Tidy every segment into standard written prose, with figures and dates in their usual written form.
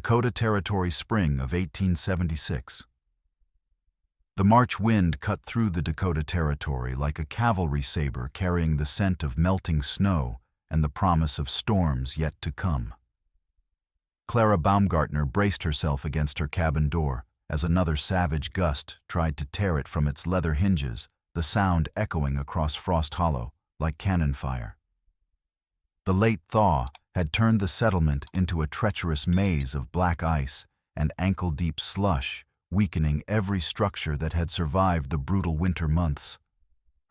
Lakota Territory spring of 1876. The March wind cut through the Dakota Territory like a cavalry saber carrying the scent of melting snow and the promise of storms yet to come. Clara Baumgartner braced herself against her cabin door as another savage gust tried to tear it from its leather hinges, the sound echoing across Frost Hollow like cannon fire. The late thaw had turned the settlement into a treacherous maze of black ice and ankle-deep slush, weakening every structure that had survived the brutal winter months.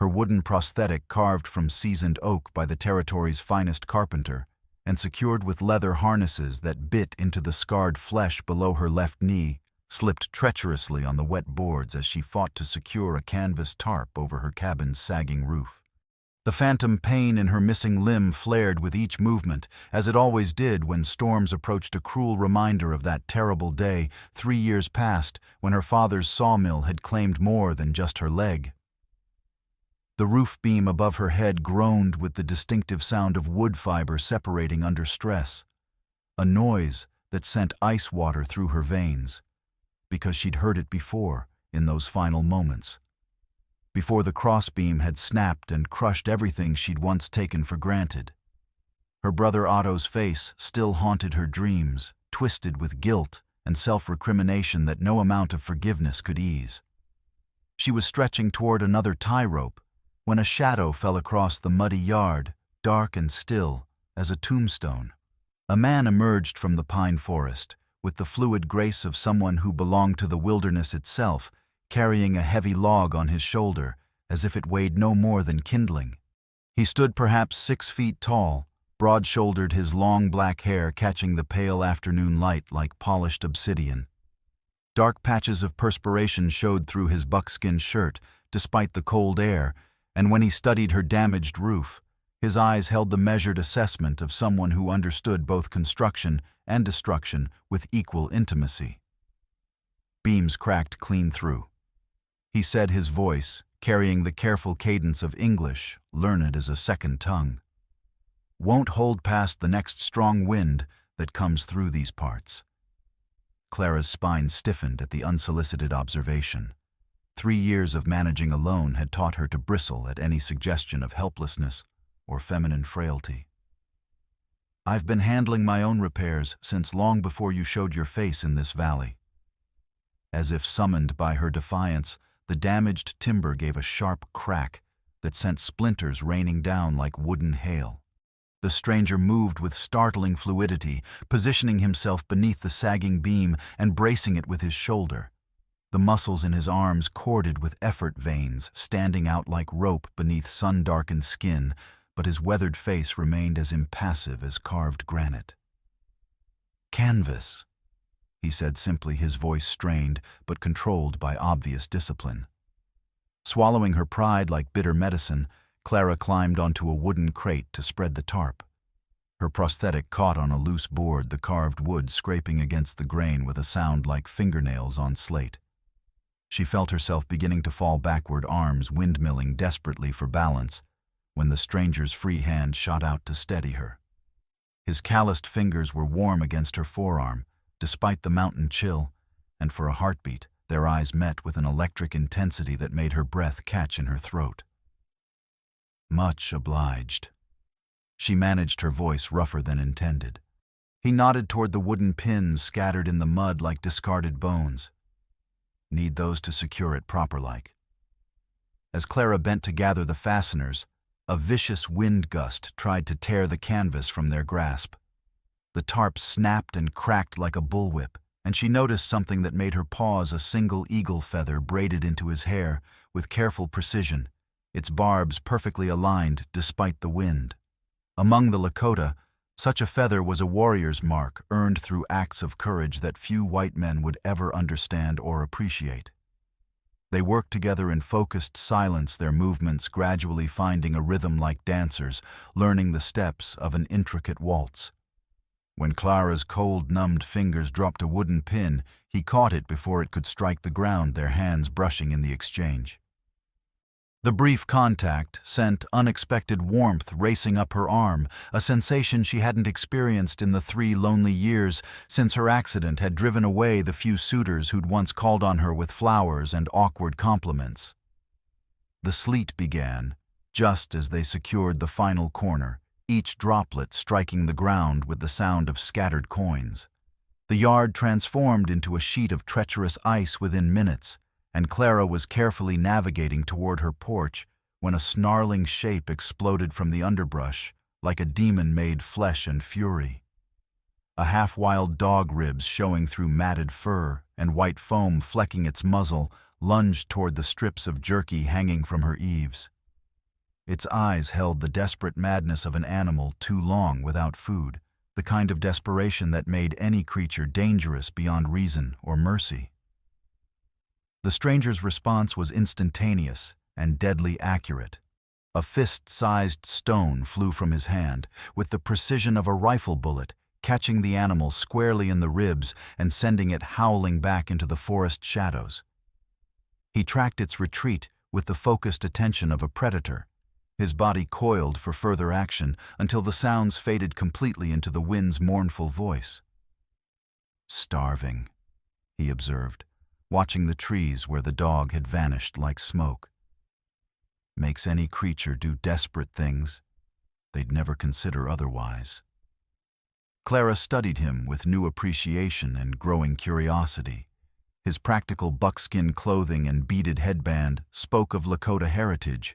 Her wooden prosthetic, carved from seasoned oak by the territory's finest carpenter and secured with leather harnesses that bit into the scarred flesh below her left knee, slipped treacherously on the wet boards as she fought to secure a canvas tarp over her cabin's sagging roof. The phantom pain in her missing limb flared with each movement, as it always did when storms approached, a cruel reminder of that terrible day 3 years past when her father's sawmill had claimed more than just her leg. The roof beam above her head groaned with the distinctive sound of wood fiber separating under stress, a noise that sent ice water through her veins, because she'd heard it before in those final moments. Before the crossbeam had snapped and crushed everything she'd once taken for granted. Her brother Otto's face still haunted her dreams, twisted with guilt and self-recrimination that no amount of forgiveness could ease. She was stretching toward another tie rope when a shadow fell across the muddy yard, dark and still as a tombstone. A man emerged from the pine forest, with the fluid grace of someone who belonged to the wilderness itself, carrying a heavy log on his shoulder, as if it weighed no more than kindling. He stood perhaps 6 feet tall, broad-shouldered, his long black hair catching the pale afternoon light like polished obsidian. Dark patches of perspiration showed through his buckskin shirt, despite the cold air, and when he studied her damaged roof, his eyes held the measured assessment of someone who understood both construction and destruction with equal intimacy. Beams cracked clean through. He said, his voice carrying the careful cadence of English, learned as a second tongue. "Won't hold past the next strong wind that comes through these parts." Clara's spine stiffened at the unsolicited observation. 3 years of managing alone had taught her to bristle at any suggestion of helplessness or feminine frailty. "I've been handling my own repairs since long before you showed your face in this valley." As if summoned by her defiance, the damaged timber gave a sharp crack that sent splinters raining down like wooden hail. The stranger moved with startling fluidity, positioning himself beneath the sagging beam and bracing it with his shoulder. The muscles in his arms corded with effort, veins standing out like rope beneath sun-darkened skin, but his weathered face remained as impassive as carved granite. "Canvas," he said simply, his voice strained but controlled by obvious discipline. Swallowing her pride like bitter medicine, Clara climbed onto a wooden crate to spread the tarp. Her prosthetic caught on a loose board, the carved wood scraping against the grain with a sound like fingernails on slate. She felt herself beginning to fall backward, arms windmilling desperately for balance, when the stranger's free hand shot out to steady her. His calloused fingers were warm against her forearm, despite the mountain chill, and for a heartbeat, their eyes met with an electric intensity that made her breath catch in her throat. "Much obliged." She managed her voice rougher than intended. He nodded toward the wooden pins scattered in the mud like discarded bones. "Need those to secure it proper-like." As Clara bent to gather the fasteners, a vicious wind gust tried to tear the canvas from their grasp. The tarp snapped and cracked like a bullwhip, and she noticed something that made her pause: a single eagle feather braided into his hair with careful precision, its barbs perfectly aligned despite the wind. Among the Lakota, such a feather was a warrior's mark earned through acts of courage that few white men would ever understand or appreciate. They worked together in focused silence, their movements gradually finding a rhythm like dancers, learning the steps of an intricate waltz. When Clara's cold, numbed fingers dropped a wooden pin, he caught it before it could strike the ground, their hands brushing in the exchange. The brief contact sent unexpected warmth racing up her arm, a sensation she hadn't experienced in the 3 lonely years since her accident had driven away the few suitors who'd once called on her with flowers and awkward compliments. The sleet began, just as they secured the final corner, each droplet striking the ground with the sound of scattered coins. The yard transformed into a sheet of treacherous ice within minutes, and Clara was carefully navigating toward her porch when a snarling shape exploded from the underbrush, like a demon made flesh and fury. A half-wild dog, ribs showing through matted fur and white foam flecking its muzzle, lunged toward the strips of jerky hanging from her eaves. Its eyes held the desperate madness of an animal too long without food, the kind of desperation that made any creature dangerous beyond reason or mercy. The stranger's response was instantaneous and deadly accurate. A fist-sized stone flew from his hand, with the precision of a rifle bullet, catching the animal squarely in the ribs and sending it howling back into the forest shadows. He tracked its retreat with the focused attention of a predator, his body coiled for further action until the sounds faded completely into the wind's mournful voice. "Starving," he observed, watching the trees where the dog had vanished like smoke. "Makes any creature do desperate things they'd never consider otherwise." Clara studied him with new appreciation and growing curiosity. His practical buckskin clothing and beaded headband spoke of Lakota heritage,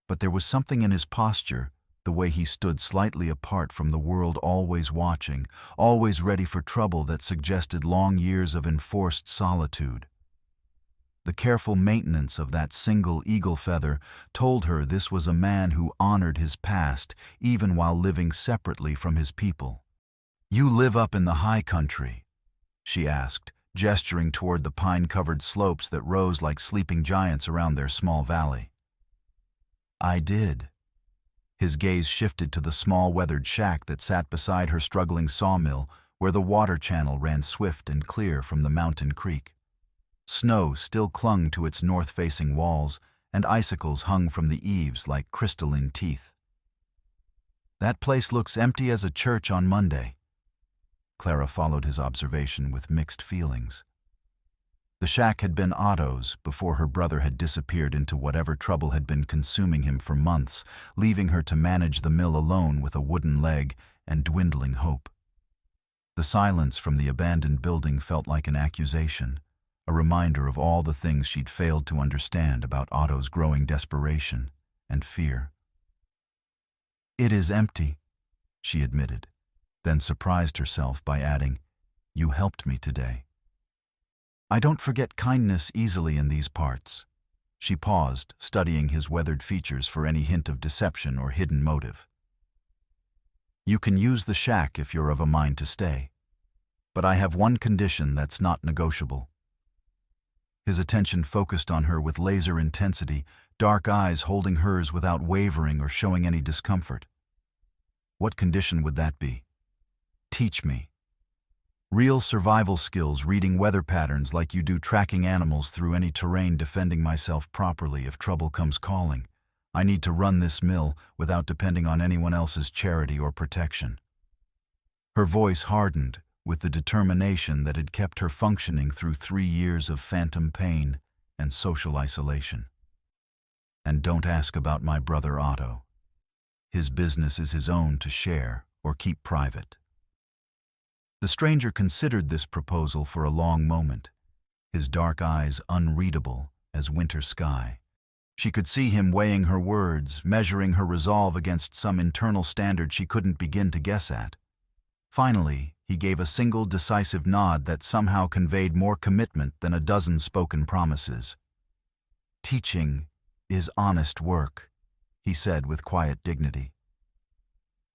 but there was something in his posture, the way he stood slightly apart from the world, always watching, always ready for trouble, that suggested long years of enforced solitude. The careful maintenance of that single eagle feather told her this was a man who honored his past even while living separately from his people. "You live up in the high country?" she asked, gesturing toward the pine-covered slopes that rose like sleeping giants around their small valley. "I did." His gaze shifted to the small weathered shack that sat beside her struggling sawmill, where the water channel ran swift and clear from the mountain creek. Snow still clung to its north-facing walls, and icicles hung from the eaves like crystalline teeth. "That place looks empty as a church on Monday." Clara followed his observation with mixed feelings. The shack had been Otto's before her brother had disappeared into whatever trouble had been consuming him for months, leaving her to manage the mill alone with a wooden leg and dwindling hope. The silence from the abandoned building felt like an accusation, a reminder of all the things she'd failed to understand about Otto's growing desperation and fear. "It is empty," she admitted, then surprised herself by adding, "You helped me today." "I don't forget kindness easily in these parts." She paused, studying his weathered features for any hint of deception or hidden motive. "You can use the shack if you're of a mind to stay. But I have one condition that's not negotiable." His attention focused on her with laser intensity, dark eyes holding hers without wavering or showing any discomfort. "What condition would that be?" "Teach me. Real survival skills, reading weather patterns like you do tracking animals through any terrain, defending myself properly if trouble comes calling. I need to run this mill without depending on anyone else's charity or protection." Her voice hardened with the determination that had kept her functioning through 3 years of phantom pain and social isolation. "And don't ask about my brother Otto. His business is his own to share or keep private." The stranger considered this proposal for a long moment, his dark eyes unreadable as winter sky. She could see him weighing her words, measuring her resolve against some internal standard she couldn't begin to guess at. Finally, he gave a single decisive nod that somehow conveyed more commitment than a dozen spoken promises. "Teaching is honest work," he said with quiet dignity.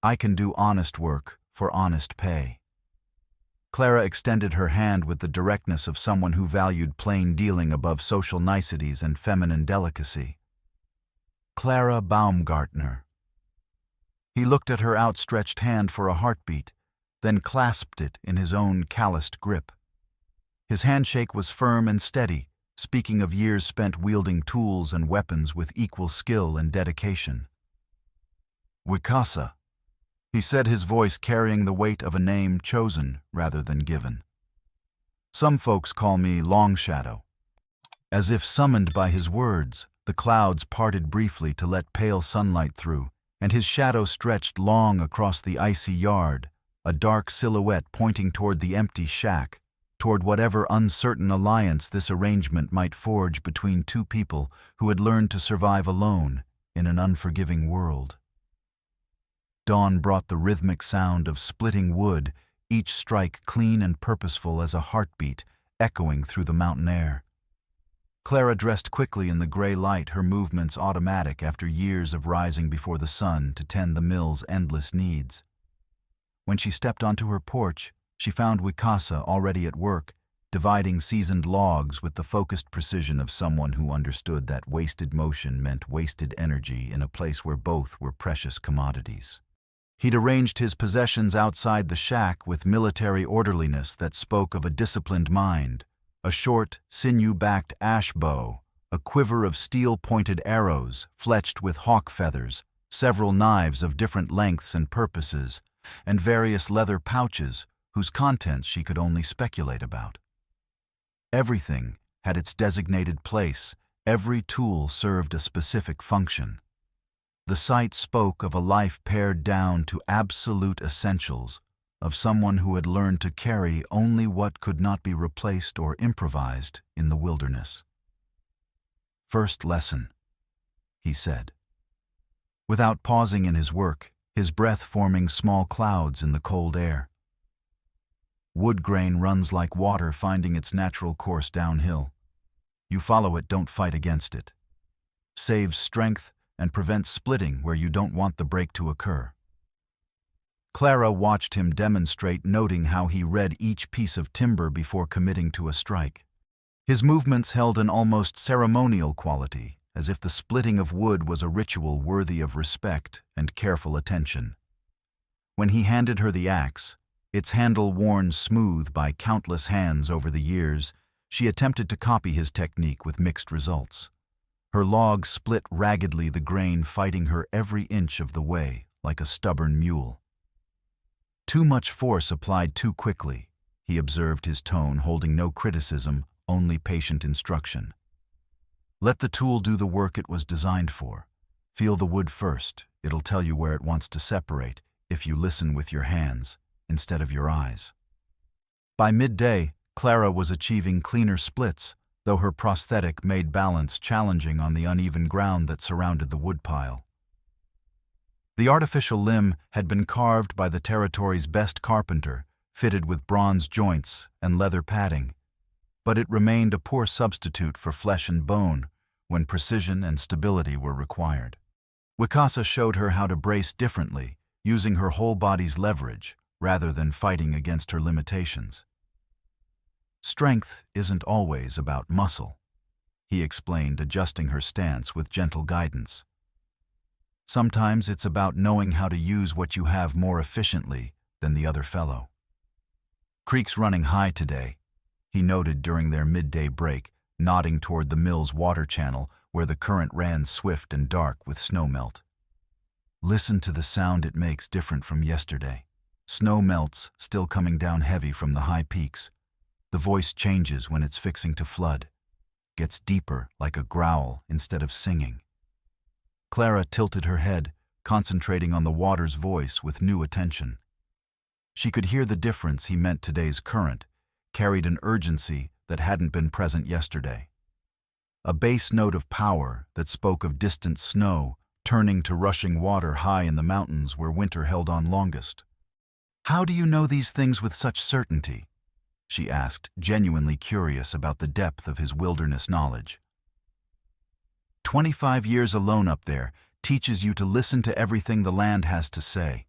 "I can do honest work for honest pay." Clara extended her hand with the directness of someone who valued plain dealing above social niceties and feminine delicacy. "Clara Baumgartner." He looked at her outstretched hand for a heartbeat, then clasped it in his own calloused grip. His handshake was firm and steady, speaking of years spent wielding tools and weapons with equal skill and dedication. Wicasa, he said, his voice carrying the weight of a name chosen rather than given. Some folks call me Long Shadow. As if summoned by his words, the clouds parted briefly to let pale sunlight through, and his shadow stretched long across the icy yard, a dark silhouette pointing toward the empty shack, toward whatever uncertain alliance this arrangement might forge between two people who had learned to survive alone in an unforgiving world. Dawn brought the rhythmic sound of splitting wood, each strike clean and purposeful as a heartbeat echoing through the mountain air. Clara dressed quickly in the gray light, her movements automatic after years of rising before the sun to tend the mill's endless needs. When she stepped onto her porch, she found Wicasa already at work, dividing seasoned logs with the focused precision of someone who understood that wasted motion meant wasted energy in a place where both were precious commodities. He'd arranged his possessions outside the shack with military orderliness that spoke of a disciplined mind: a short, sinew-backed ash bow, a quiver of steel-pointed arrows fletched with hawk feathers, several knives of different lengths and purposes, and various leather pouches whose contents she could only speculate about. Everything had its designated place, every tool served a specific function. The sight spoke of a life pared down to absolute essentials, of someone who had learned to carry only what could not be replaced or improvised in the wilderness. "First lesson," he said. Without pausing in his work, his breath forming small clouds in the cold air. Wood grain runs like water finding its natural course downhill. You follow it, don't fight against it. Saves strength and prevents splitting where you don't want the break to occur. Clara watched him demonstrate, noting how he read each piece of timber before committing to a strike. His movements held an almost ceremonial quality, as if the splitting of wood was a ritual worthy of respect and careful attention. When he handed her the axe, its handle worn smooth by countless hands over the years, she attempted to copy his technique with mixed results. Her log split raggedly, the grain fighting her every inch of the way like a stubborn mule. Too much force applied too quickly, he observed, his tone holding no criticism, only patient instruction. Let the tool do the work it was designed for. Feel the wood first. It'll tell you where it wants to separate if you listen with your hands instead of your eyes. By midday, Clara was achieving cleaner splits, though her prosthetic made balance challenging on the uneven ground that surrounded the woodpile. The artificial limb had been carved by the territory's best carpenter, fitted with bronze joints and leather padding, but it remained a poor substitute for flesh and bone when precision and stability were required. Wicasa showed her how to brace differently, using her whole body's leverage rather than fighting against her limitations. Strength isn't always about muscle, he explained, adjusting her stance with gentle guidance. Sometimes it's about knowing how to use what you have more efficiently than the other fellow. Creek's running high today, he noted during their midday break, nodding toward the mill's water channel where the current ran swift and dark with snowmelt. Listen to the sound it makes, different from yesterday. Snow melts, still coming down heavy from the high peaks. The voice changes when it's fixing to flood. Gets deeper, like a growl, instead of singing. Clara tilted her head, concentrating on the water's voice with new attention. She could hear the difference he meant. Today's current carried an urgency that hadn't been present yesterday. A bass note of power that spoke of distant snow turning to rushing water high in the mountains where winter held on longest. "How do you know these things with such certainty?" she asked, genuinely curious about the depth of his wilderness knowledge. 25 years alone up there teaches you to listen to everything the land has to say,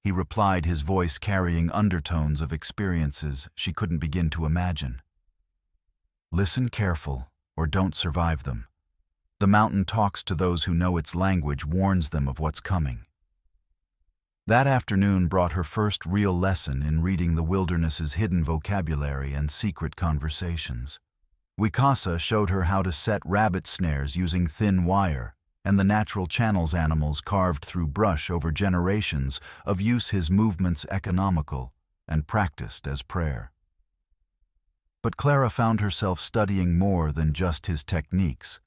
he replied, his voice carrying undertones of experiences she couldn't begin to imagine. Listen careful, or don't survive them. The mountain talks to those who know its language, warns them of what's coming. That afternoon brought her first real lesson in reading the wilderness's hidden vocabulary and secret conversations. Wicasa showed her how to set rabbit snares using thin wire, and the natural channels animals carved through brush over generations of use his movements economical and practiced as prayer. But Clara found herself studying more than just his techniques.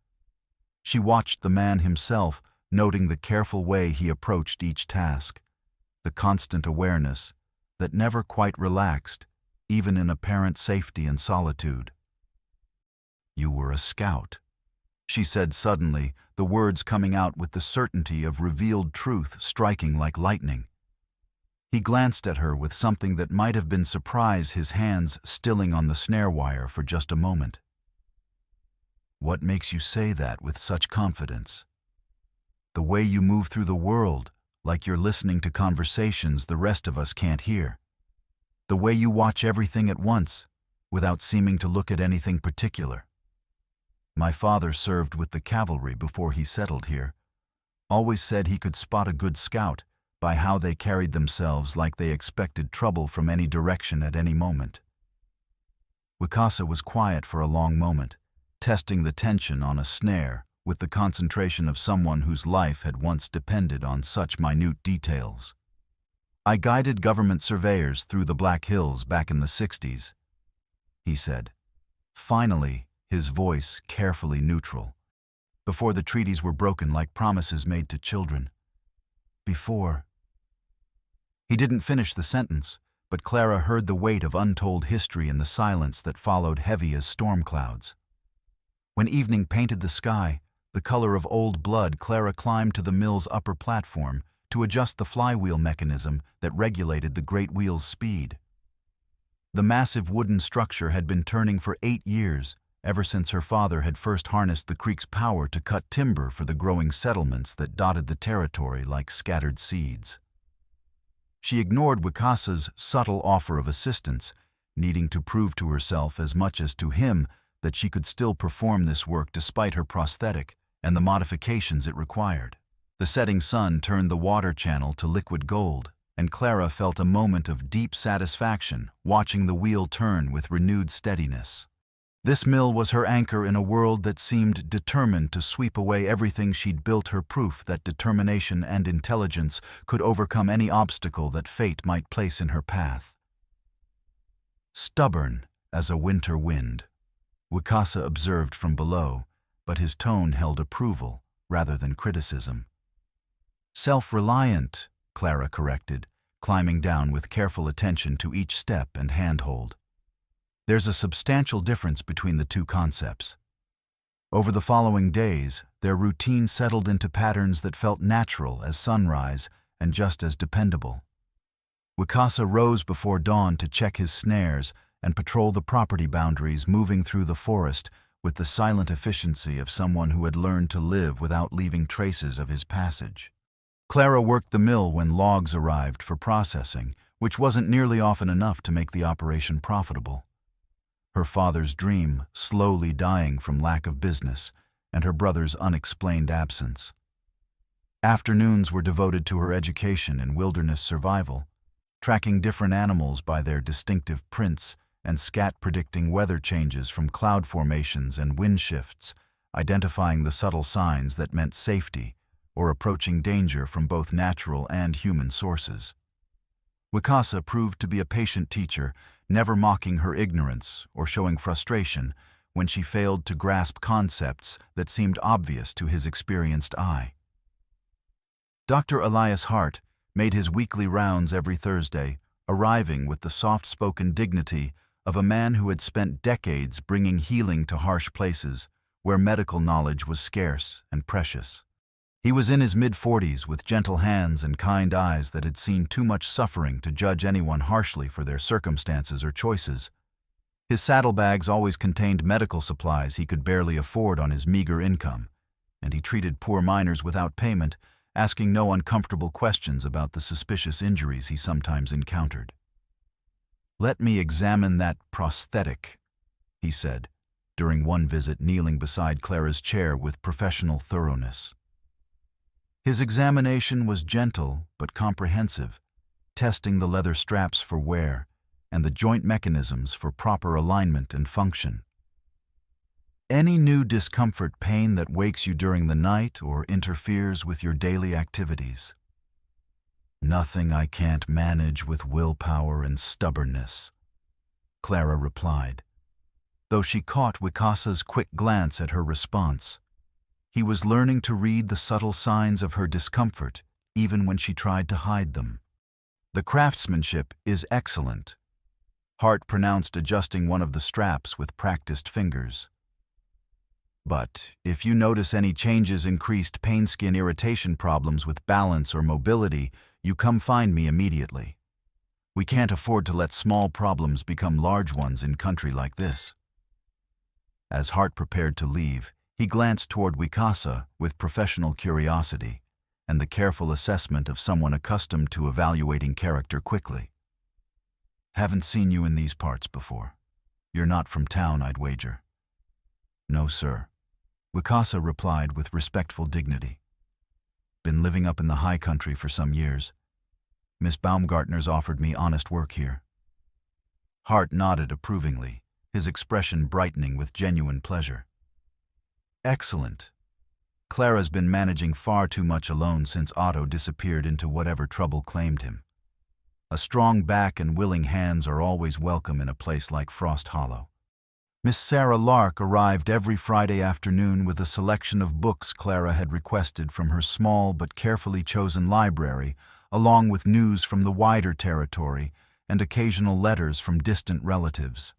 She watched the man himself, noting the careful way he approached each task, the constant awareness that never quite relaxed, even in apparent safety and solitude. "You were a scout," she said suddenly, the words coming out with the certainty of revealed truth striking like lightning. He glanced at her with something that might have been surprise, his hands stilling on the snare wire for just a moment. "What makes you say that with such confidence? The way you move through the world, like you're listening to conversations the rest of us can't hear. The way you watch everything at once, without seeming to look at anything particular. My father served with the cavalry before he settled here. Always said he could spot a good scout by how they carried themselves, like they expected trouble from any direction at any moment." Wicasa was quiet for a long moment, testing the tension on a snare with the concentration of someone whose life had once depended on such minute details. "I guided government surveyors through the Black Hills back in the 60s, he said, finally, his voice carefully neutral. "Before the treaties were broken like promises made to children. Before—" He didn't finish the sentence, but Clara heard the weight of untold history in the silence that followed, heavy as storm clouds. When evening painted the sky, the color of old blood, Clara climbed to the mill's upper platform to adjust the flywheel mechanism that regulated the great wheel's speed. The massive wooden structure had been turning for 8 years, ever since her father had first harnessed the creek's power to cut timber for the growing settlements that dotted the territory like scattered seeds. She ignored Wicasa's subtle offer of assistance, needing to prove to herself as much as to him that she could still perform this work despite her prosthetic and the modifications it required. The setting sun turned the water channel to liquid gold, and Clara felt a moment of deep satisfaction watching the wheel turn with renewed steadiness. This mill was her anchor in a world that seemed determined to sweep away everything she'd built, her proof that determination and intelligence could overcome any obstacle that fate might place in her path. "Stubborn as a winter wind," Wicasa observed from below, but his tone held approval rather than criticism. "Self-reliant," Clara corrected, climbing down with careful attention to each step and handhold. There's a substantial difference between the two concepts. Over the following days, their routine settled into patterns that felt natural as sunrise and just as dependable. Wicasa rose before dawn to check his snares and patrol the property boundaries, moving through the forest with the silent efficiency of someone who had learned to live without leaving traces of his passage. Clara worked the mill when logs arrived for processing, which wasn't nearly often enough to make the operation profitable. Her father's dream slowly dying from lack of business, and her brother's unexplained absence. Afternoons were devoted to her education in wilderness survival, tracking different animals by their distinctive prints and predicting weather changes from cloud formations and wind shifts, identifying the subtle signs that meant safety or approaching danger from both natural and human sources. Wicasa proved to be a patient teacher, never mocking her ignorance or showing frustration when she failed to grasp concepts that seemed obvious to his experienced eye. Dr. Elias Hart made his weekly rounds every Thursday, arriving with the soft-spoken dignity of a man who had spent decades bringing healing to harsh places where medical knowledge was scarce and precious. He was in his mid-40s with gentle hands and kind eyes that had seen too much suffering to judge anyone harshly for their circumstances or choices. His saddlebags always contained medical supplies he could barely afford on his meager income, and he treated poor miners without payment, asking no uncomfortable questions about the suspicious injuries he sometimes encountered. "Let me examine that prosthetic," he said, during one visit, kneeling beside Clara's chair with professional thoroughness. His examination was gentle but comprehensive, testing the leather straps for wear and the joint mechanisms for proper alignment and function. Any new discomfort, pain that wakes you during the night or interferes with your daily activities? Nothing I can't manage with willpower and stubbornness, Clara replied, though she caught Wikasa's quick glance at her response. He was learning to read the subtle signs of her discomfort, even when she tried to hide them. The craftsmanship is excellent, Hart pronounced, adjusting one of the straps with practiced fingers. But if you notice any changes, increased pain, skin irritation, problems with balance or mobility, you come find me immediately. We can't afford to let small problems become large ones in country like this. As Hart prepared to leave, he glanced toward Wikasa with professional curiosity and the careful assessment of someone accustomed to evaluating character quickly. Haven't seen you in these parts before. You're not from town, I'd wager. No, sir, Wikasa replied with respectful dignity. Been living up in the high country for some years. Miss Baumgartner's offered me honest work here. Hart nodded approvingly, his expression brightening with genuine pleasure. Excellent. Clara's been managing far too much alone since Otto disappeared into whatever trouble claimed him. A strong back and willing hands are always welcome in a place like Frost Hollow. Miss Sarah Lark arrived every Friday afternoon with a selection of books Clara had requested from her small but carefully chosen library, along with news from the wider territory and occasional letters from distant relatives.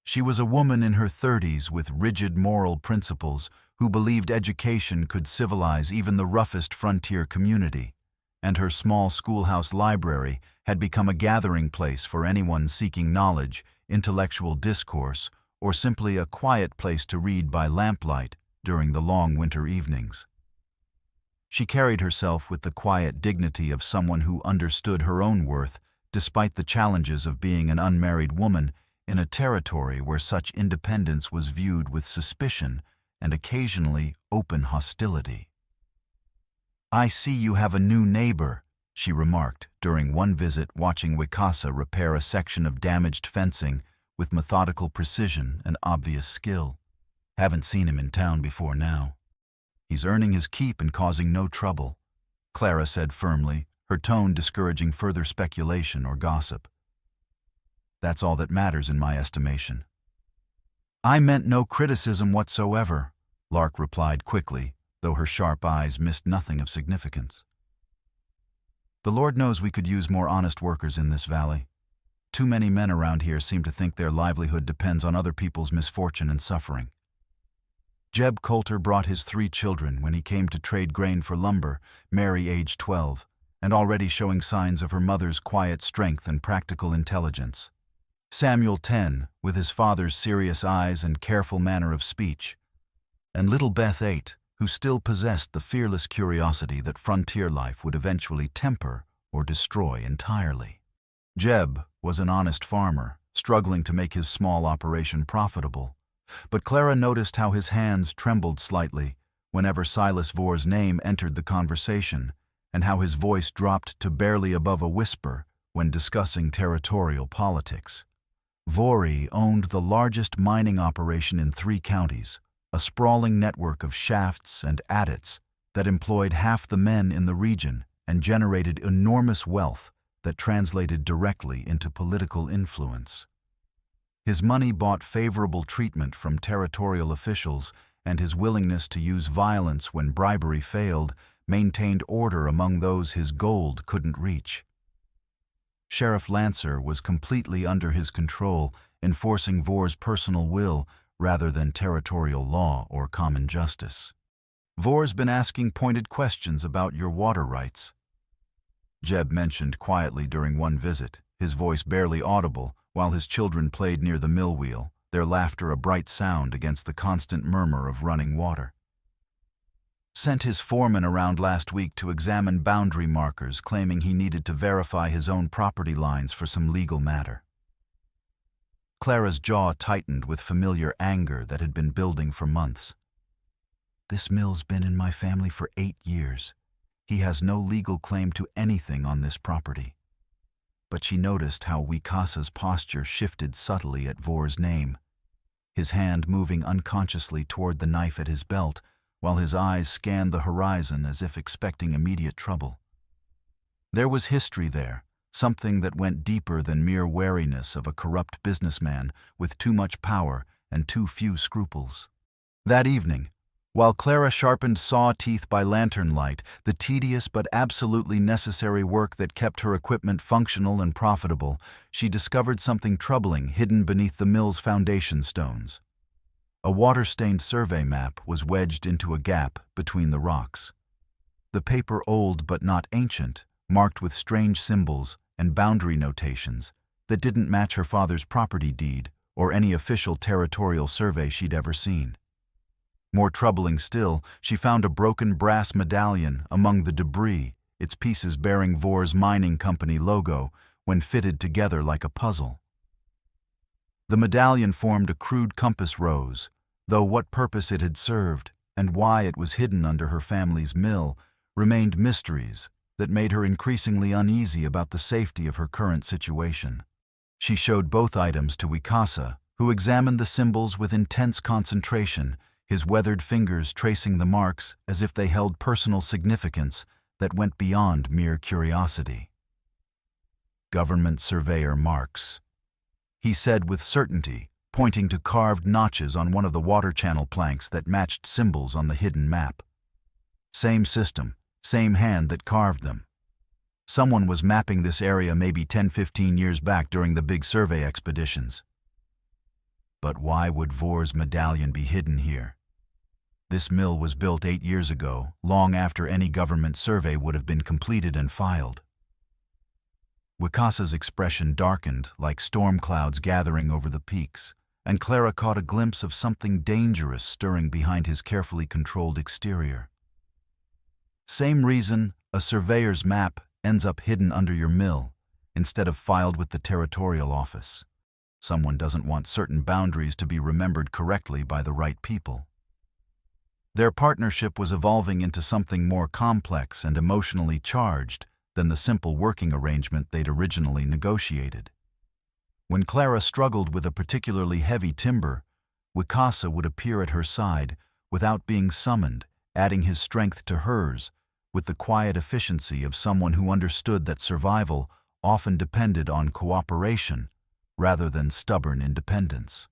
She was a woman in her 30s with rigid moral principles who believed education could civilize even the roughest frontier community, and her small schoolhouse library had become a gathering place for anyone seeking knowledge, intellectual discourse, or simply a quiet place to read by lamplight during the long winter evenings. She carried herself with the quiet dignity of someone who understood her own worth, despite the challenges of being an unmarried woman in a territory where such independence was viewed with suspicion and occasionally open hostility. I see you have a new neighbor, she remarked during one visit, watching Wikasa repair a section of damaged fencing with methodical precision and obvious skill. Haven't seen him in town before now. He's earning his keep and causing no trouble, Clara said firmly, her tone discouraging further speculation or gossip. That's all that matters in my estimation. I meant no criticism whatsoever, Lark replied quickly, though her sharp eyes missed nothing of significance. The Lord knows we could use more honest workers in this valley. Too many men around here seem to think their livelihood depends on other people's misfortune and suffering. Jeb Coulter brought his 3 children when he came to trade grain for lumber, Mary aged 12, and already showing signs of her mother's quiet strength and practical intelligence. Samuel 10, with his father's serious eyes and careful manner of speech. And little Beth 8, who still possessed the fearless curiosity that frontier life would eventually temper or destroy entirely. Jeb was an honest farmer, struggling to make his small operation profitable, but Clara noticed how his hands trembled slightly whenever Silas Vor's name entered the conversation, and how his voice dropped to barely above a whisper when discussing territorial politics. Vori owned the largest mining operation in 3 counties, a sprawling network of shafts and adits that employed half the men in the region and generated enormous wealth that translated directly into political influence. His money bought favorable treatment from territorial officials, and his willingness to use violence when bribery failed maintained order among those his gold couldn't reach. Sheriff Lancer was completely under his control, enforcing Vor's personal will rather than territorial law or common justice. Vor's been asking pointed questions about your water rights, Jeb mentioned quietly during one visit, his voice barely audible while his children played near the mill wheel, their laughter a bright sound against the constant murmur of running water. Sent his foreman around last week to examine boundary markers, claiming he needed to verify his own property lines for some legal matter. Clara's jaw tightened with familiar anger that had been building for months. This mill's been in my family for 8 years. He has no legal claim to anything on this property. But she noticed how Wikasa's posture shifted subtly at Vor's name. his hand moving unconsciously toward the knife at his belt, while his eyes scanned the horizon as if expecting immediate trouble. There was history there, something that went deeper than mere wariness of a corrupt businessman with too much power and too few scruples. That evening, while Clara sharpened saw teeth by lantern light, the tedious but absolutely necessary work that kept her equipment functional and profitable, she discovered something troubling hidden beneath the mill's foundation stones. A water-stained survey map was wedged into a gap between the rocks. The paper old but not ancient, marked with strange symbols and boundary notations that didn't match her father's property deed or any official territorial survey she'd ever seen. More troubling still, she found a broken brass medallion among the debris, its pieces bearing Vor's mining company logo when fitted together like a puzzle. The medallion formed a crude compass rose, though what purpose it had served and why it was hidden under her family's mill remained mysteries that made her increasingly uneasy about the safety of her current situation. She showed both items to Wicasa, who examined the symbols with intense concentration, his weathered fingers tracing the marks as if they held personal significance that went beyond mere curiosity. Government surveyor marks, he said with certainty, pointing to carved notches on one of the water channel planks that matched symbols on the hidden map. Same system, same hand that carved them. Someone was mapping this area maybe 10-15 years back during the big survey expeditions. But why would Vor's medallion be hidden here? This mill was built 8 years ago, long after any government survey would have been completed and filed. Wicasa's expression darkened like storm clouds gathering over the peaks, and Clara caught a glimpse of something dangerous stirring behind his carefully controlled exterior. Same reason a surveyor's map ends up hidden under your mill instead of filed with the territorial office. Someone doesn't want certain boundaries to be remembered correctly by the right people. Their partnership was evolving into something more complex and emotionally charged than the simple working arrangement they'd originally negotiated. When Clara struggled with a particularly heavy timber, Wicasa would appear at her side without being summoned, adding his strength to hers, with the quiet efficiency of someone who understood that survival often depended on cooperation rather than stubborn independence.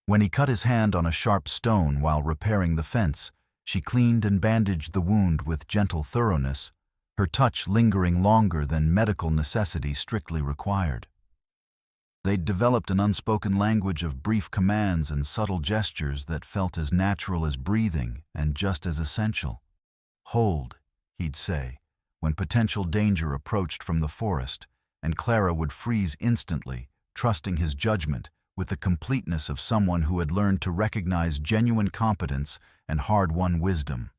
When he cut his hand on a sharp stone while repairing the fence, she cleaned and bandaged the wound with gentle thoroughness, her touch lingering longer than medical necessity strictly required. They'd developed an unspoken language of brief commands and subtle gestures that felt as natural as breathing and just as essential. "Hold," he'd say, when potential danger approached from the forest, and Clara would freeze instantly, trusting his judgment with the completeness of someone who had learned to recognize genuine competence and hard-won wisdom.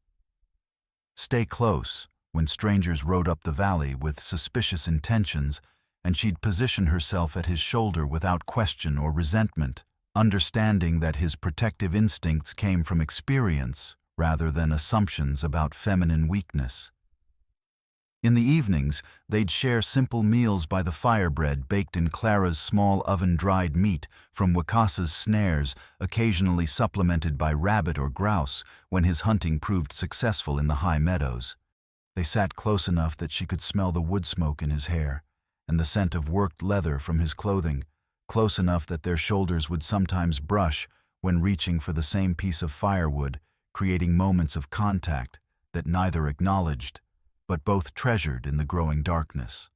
"Stay close," when strangers rode up the valley with suspicious intentions, and she'd position herself at his shoulder without question or resentment, understanding that his protective instincts came from experience rather than assumptions about feminine weakness. In the evenings, they'd share simple meals by the firebread baked in Clara's small oven-dried meat from Wicasa's snares, occasionally supplemented by rabbit or grouse when his hunting proved successful in the high meadows. They sat close enough that she could smell the wood smoke in his hair and the scent of worked leather from his clothing, close enough that their shoulders would sometimes brush when reaching for the same piece of firewood, creating moments of contact that neither acknowledged but both treasured in the growing darkness.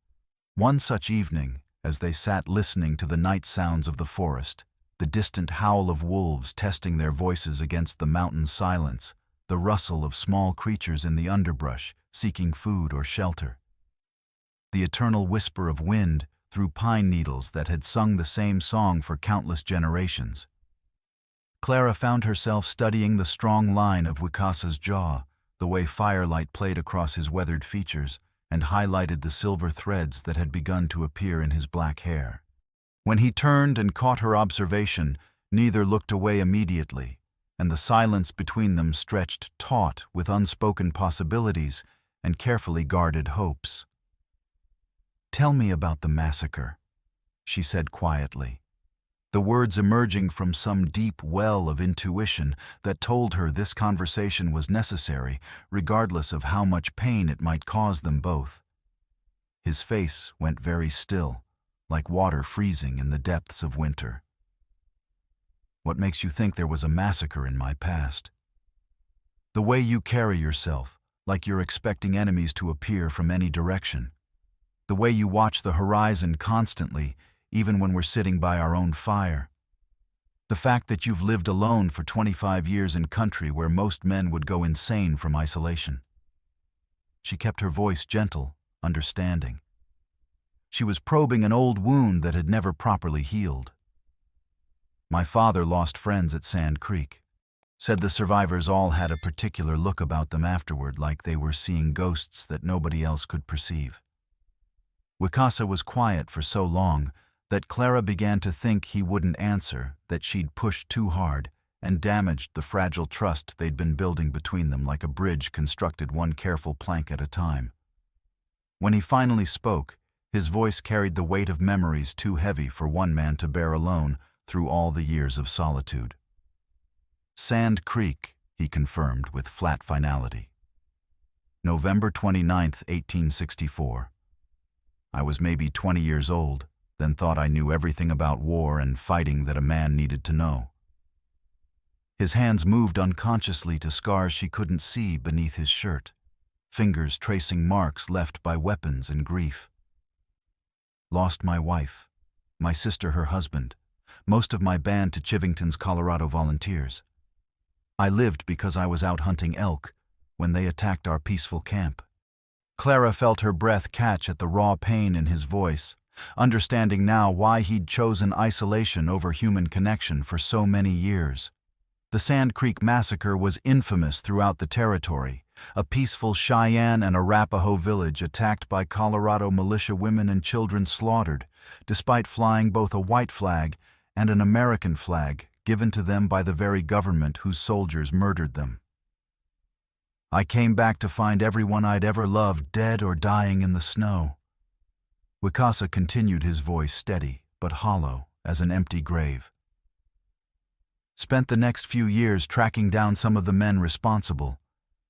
One such evening, as they sat listening to the night sounds of the forest, the distant howl of wolves testing their voices against the mountain silence, the rustle of small creatures in the underbrush seeking food or shelter, the eternal whisper of wind through pine needles that had sung the same song for countless generations, Clara found herself studying the strong line of Wicasa's jaw, the way firelight played across his weathered features and highlighted the silver threads that had begun to appear in his black hair. When he turned and caught her observation, neither looked away immediately, and the silence between them stretched taut with unspoken possibilities and carefully guarded hopes. "Tell me about the massacre," she said quietly. the words emerging from some deep well of intuition that told her this conversation was necessary, regardless of how much pain it might cause them both. His face went very still, like water freezing in the depths of winter. What makes you think there was a massacre in my past? The way you carry yourself, like you're expecting enemies to appear from any direction. The way you watch the horizon constantly, even when we're sitting by our own fire. The fact that you've lived alone for 25 years in country where most men would go insane from isolation. She kept her voice gentle, understanding. She was probing an old wound that had never properly healed. My father lost friends at Sand Creek. Said the survivors all had a particular look about them afterward, like they were seeing ghosts that nobody else could perceive. Wicasa was quiet for so long that Clara began to think he wouldn't answer, that she'd pushed too hard and damaged the fragile trust they'd been building between them like a bridge constructed one careful plank at a time. When he finally spoke, his voice carried the weight of memories too heavy for one man to bear alone through all the years of solitude. Sand Creek, he confirmed with flat finality. November 29, 1864. I was maybe 20 years old, then thought I knew everything about war and fighting that a man needed to know. His hands moved unconsciously to scars she couldn't see beneath his shirt, fingers tracing marks left by weapons and grief. Lost my wife, my sister her husband, most of my band to Chivington's Colorado Volunteers. I lived because I was out hunting elk when they attacked our peaceful camp. Clara felt her breath catch at the raw pain in his voice, understanding now why he'd chosen isolation over human connection for so many years. The Sand Creek Massacre was infamous throughout the territory, a peaceful Cheyenne and Arapaho village attacked by Colorado militia, women and children slaughtered, despite flying both a white flag and an American flag given to them by the very government whose soldiers murdered them. I came back to find everyone I'd ever loved dead or dying in the snow. Wicasa continued, his voice steady but hollow as an empty grave. Spent the next few years tracking down some of the men responsible,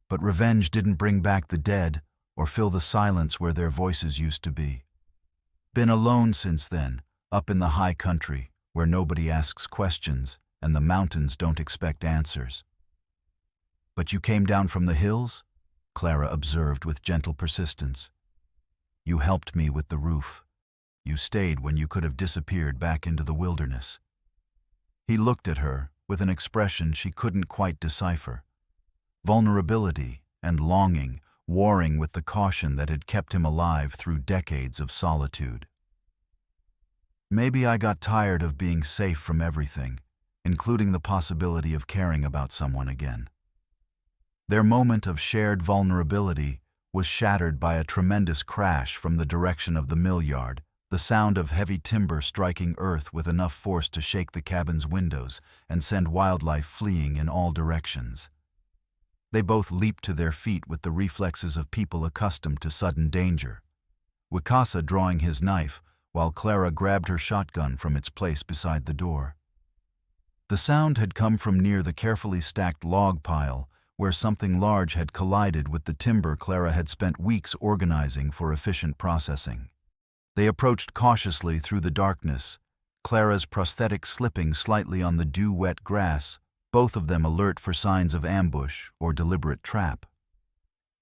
but revenge didn't bring back the dead or fill the silence where their voices used to be. Been alone since then, up in the high country, where nobody asks questions and the mountains don't expect answers. But you came down from the hills? Clara observed with gentle persistence. You helped me with the roof. You stayed when you could have disappeared back into the wilderness. He looked at her with an expression she couldn't quite decipher. Vulnerability and longing warring with the caution that had kept him alive through decades of solitude. Maybe I got tired of being safe from everything, including the possibility of caring about someone again. Their moment of shared vulnerability was shattered by a tremendous crash from the direction of the mill yard, the sound of heavy timber striking earth with enough force to shake the cabin's windows and send wildlife fleeing in all directions. They both leaped to their feet with the reflexes of people accustomed to sudden danger. Wicasa drawing his knife, while Clara grabbed her shotgun from its place beside the door. The sound had come from near the carefully stacked log pile, where something large had collided with the timber Clara had spent weeks organizing for efficient processing. They approached cautiously through the darkness, Clara's prosthetic slipping slightly on the dew-wet grass, both of them alert for signs of ambush or deliberate trap.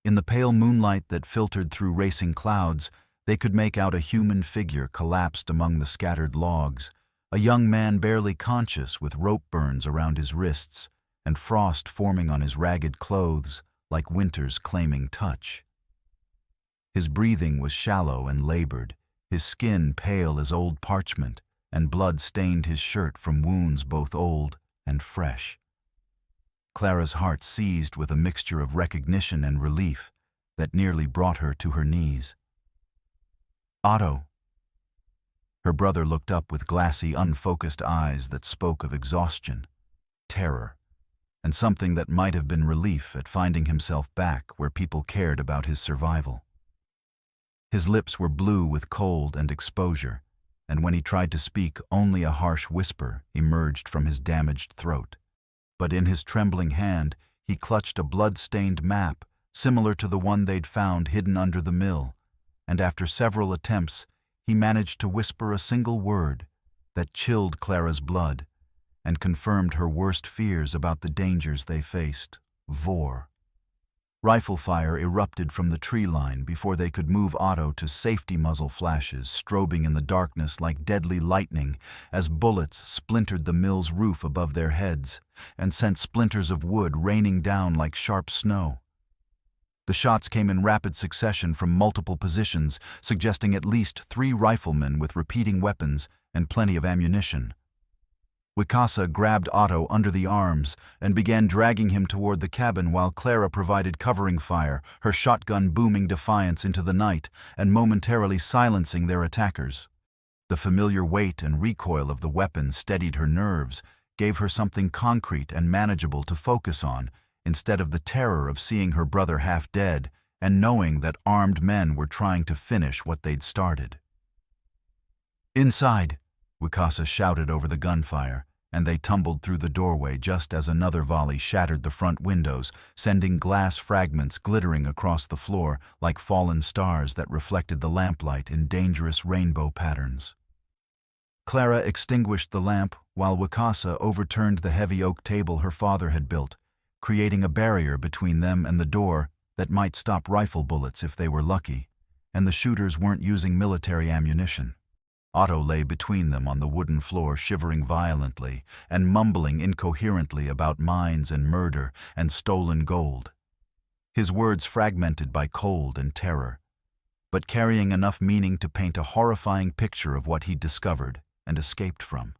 In the pale moonlight that filtered through racing clouds, they could make out a human figure collapsed among the scattered logs, a young man barely conscious with rope burns around his wrists and frost forming on his ragged clothes like winter's claiming touch. His breathing was shallow and labored, his skin pale as old parchment, and blood stained his shirt from wounds both old and fresh. Clara's heart seized with a mixture of recognition and relief that nearly brought her to her knees. Otto. Her brother looked up with glassy, unfocused eyes that spoke of exhaustion, terror, and something that might have been relief at finding himself back where people cared about his survival. His lips were blue with cold and exposure, and when he tried to speak, only a harsh whisper emerged from his damaged throat. But in his trembling hand, he clutched a blood-stained map, similar to the one they'd found hidden under the mill, and after several attempts, he managed to whisper a single word that chilled Clara's blood and confirmed her worst fears about the dangers they faced: Vor. Rifle fire erupted from the tree line before they could move Otto to safety. Muzzle flashes strobing in the darkness like deadly lightning as bullets splintered the mill's roof above their heads and sent splinters of wood raining down like sharp snow. The shots came in rapid succession from multiple positions, suggesting at least 3 riflemen with repeating weapons and plenty of ammunition. Wicasa grabbed Otto under the arms and began dragging him toward the cabin while Clara provided covering fire, her shotgun booming defiance into the night and momentarily silencing their attackers. The familiar weight and recoil of the weapon steadied her nerves, gave her something concrete and manageable to focus on, instead of the terror of seeing her brother half dead and knowing that armed men were trying to finish what they'd started. "Inside!" Wicasa shouted over the gunfire, and they tumbled through the doorway just as another volley shattered the front windows, sending glass fragments glittering across the floor like fallen stars that reflected the lamplight in dangerous rainbow patterns. Clara extinguished the lamp while Wicasa overturned the heavy oak table her father had built, creating a barrier between them and the door that might stop rifle bullets if they were lucky, and the shooters weren't using military ammunition. Otto lay between them on the wooden floor, shivering violently and mumbling incoherently about mines and murder and stolen gold. His words fragmented by cold and terror, but carrying enough meaning to paint a horrifying picture of what he'd discovered and escaped from.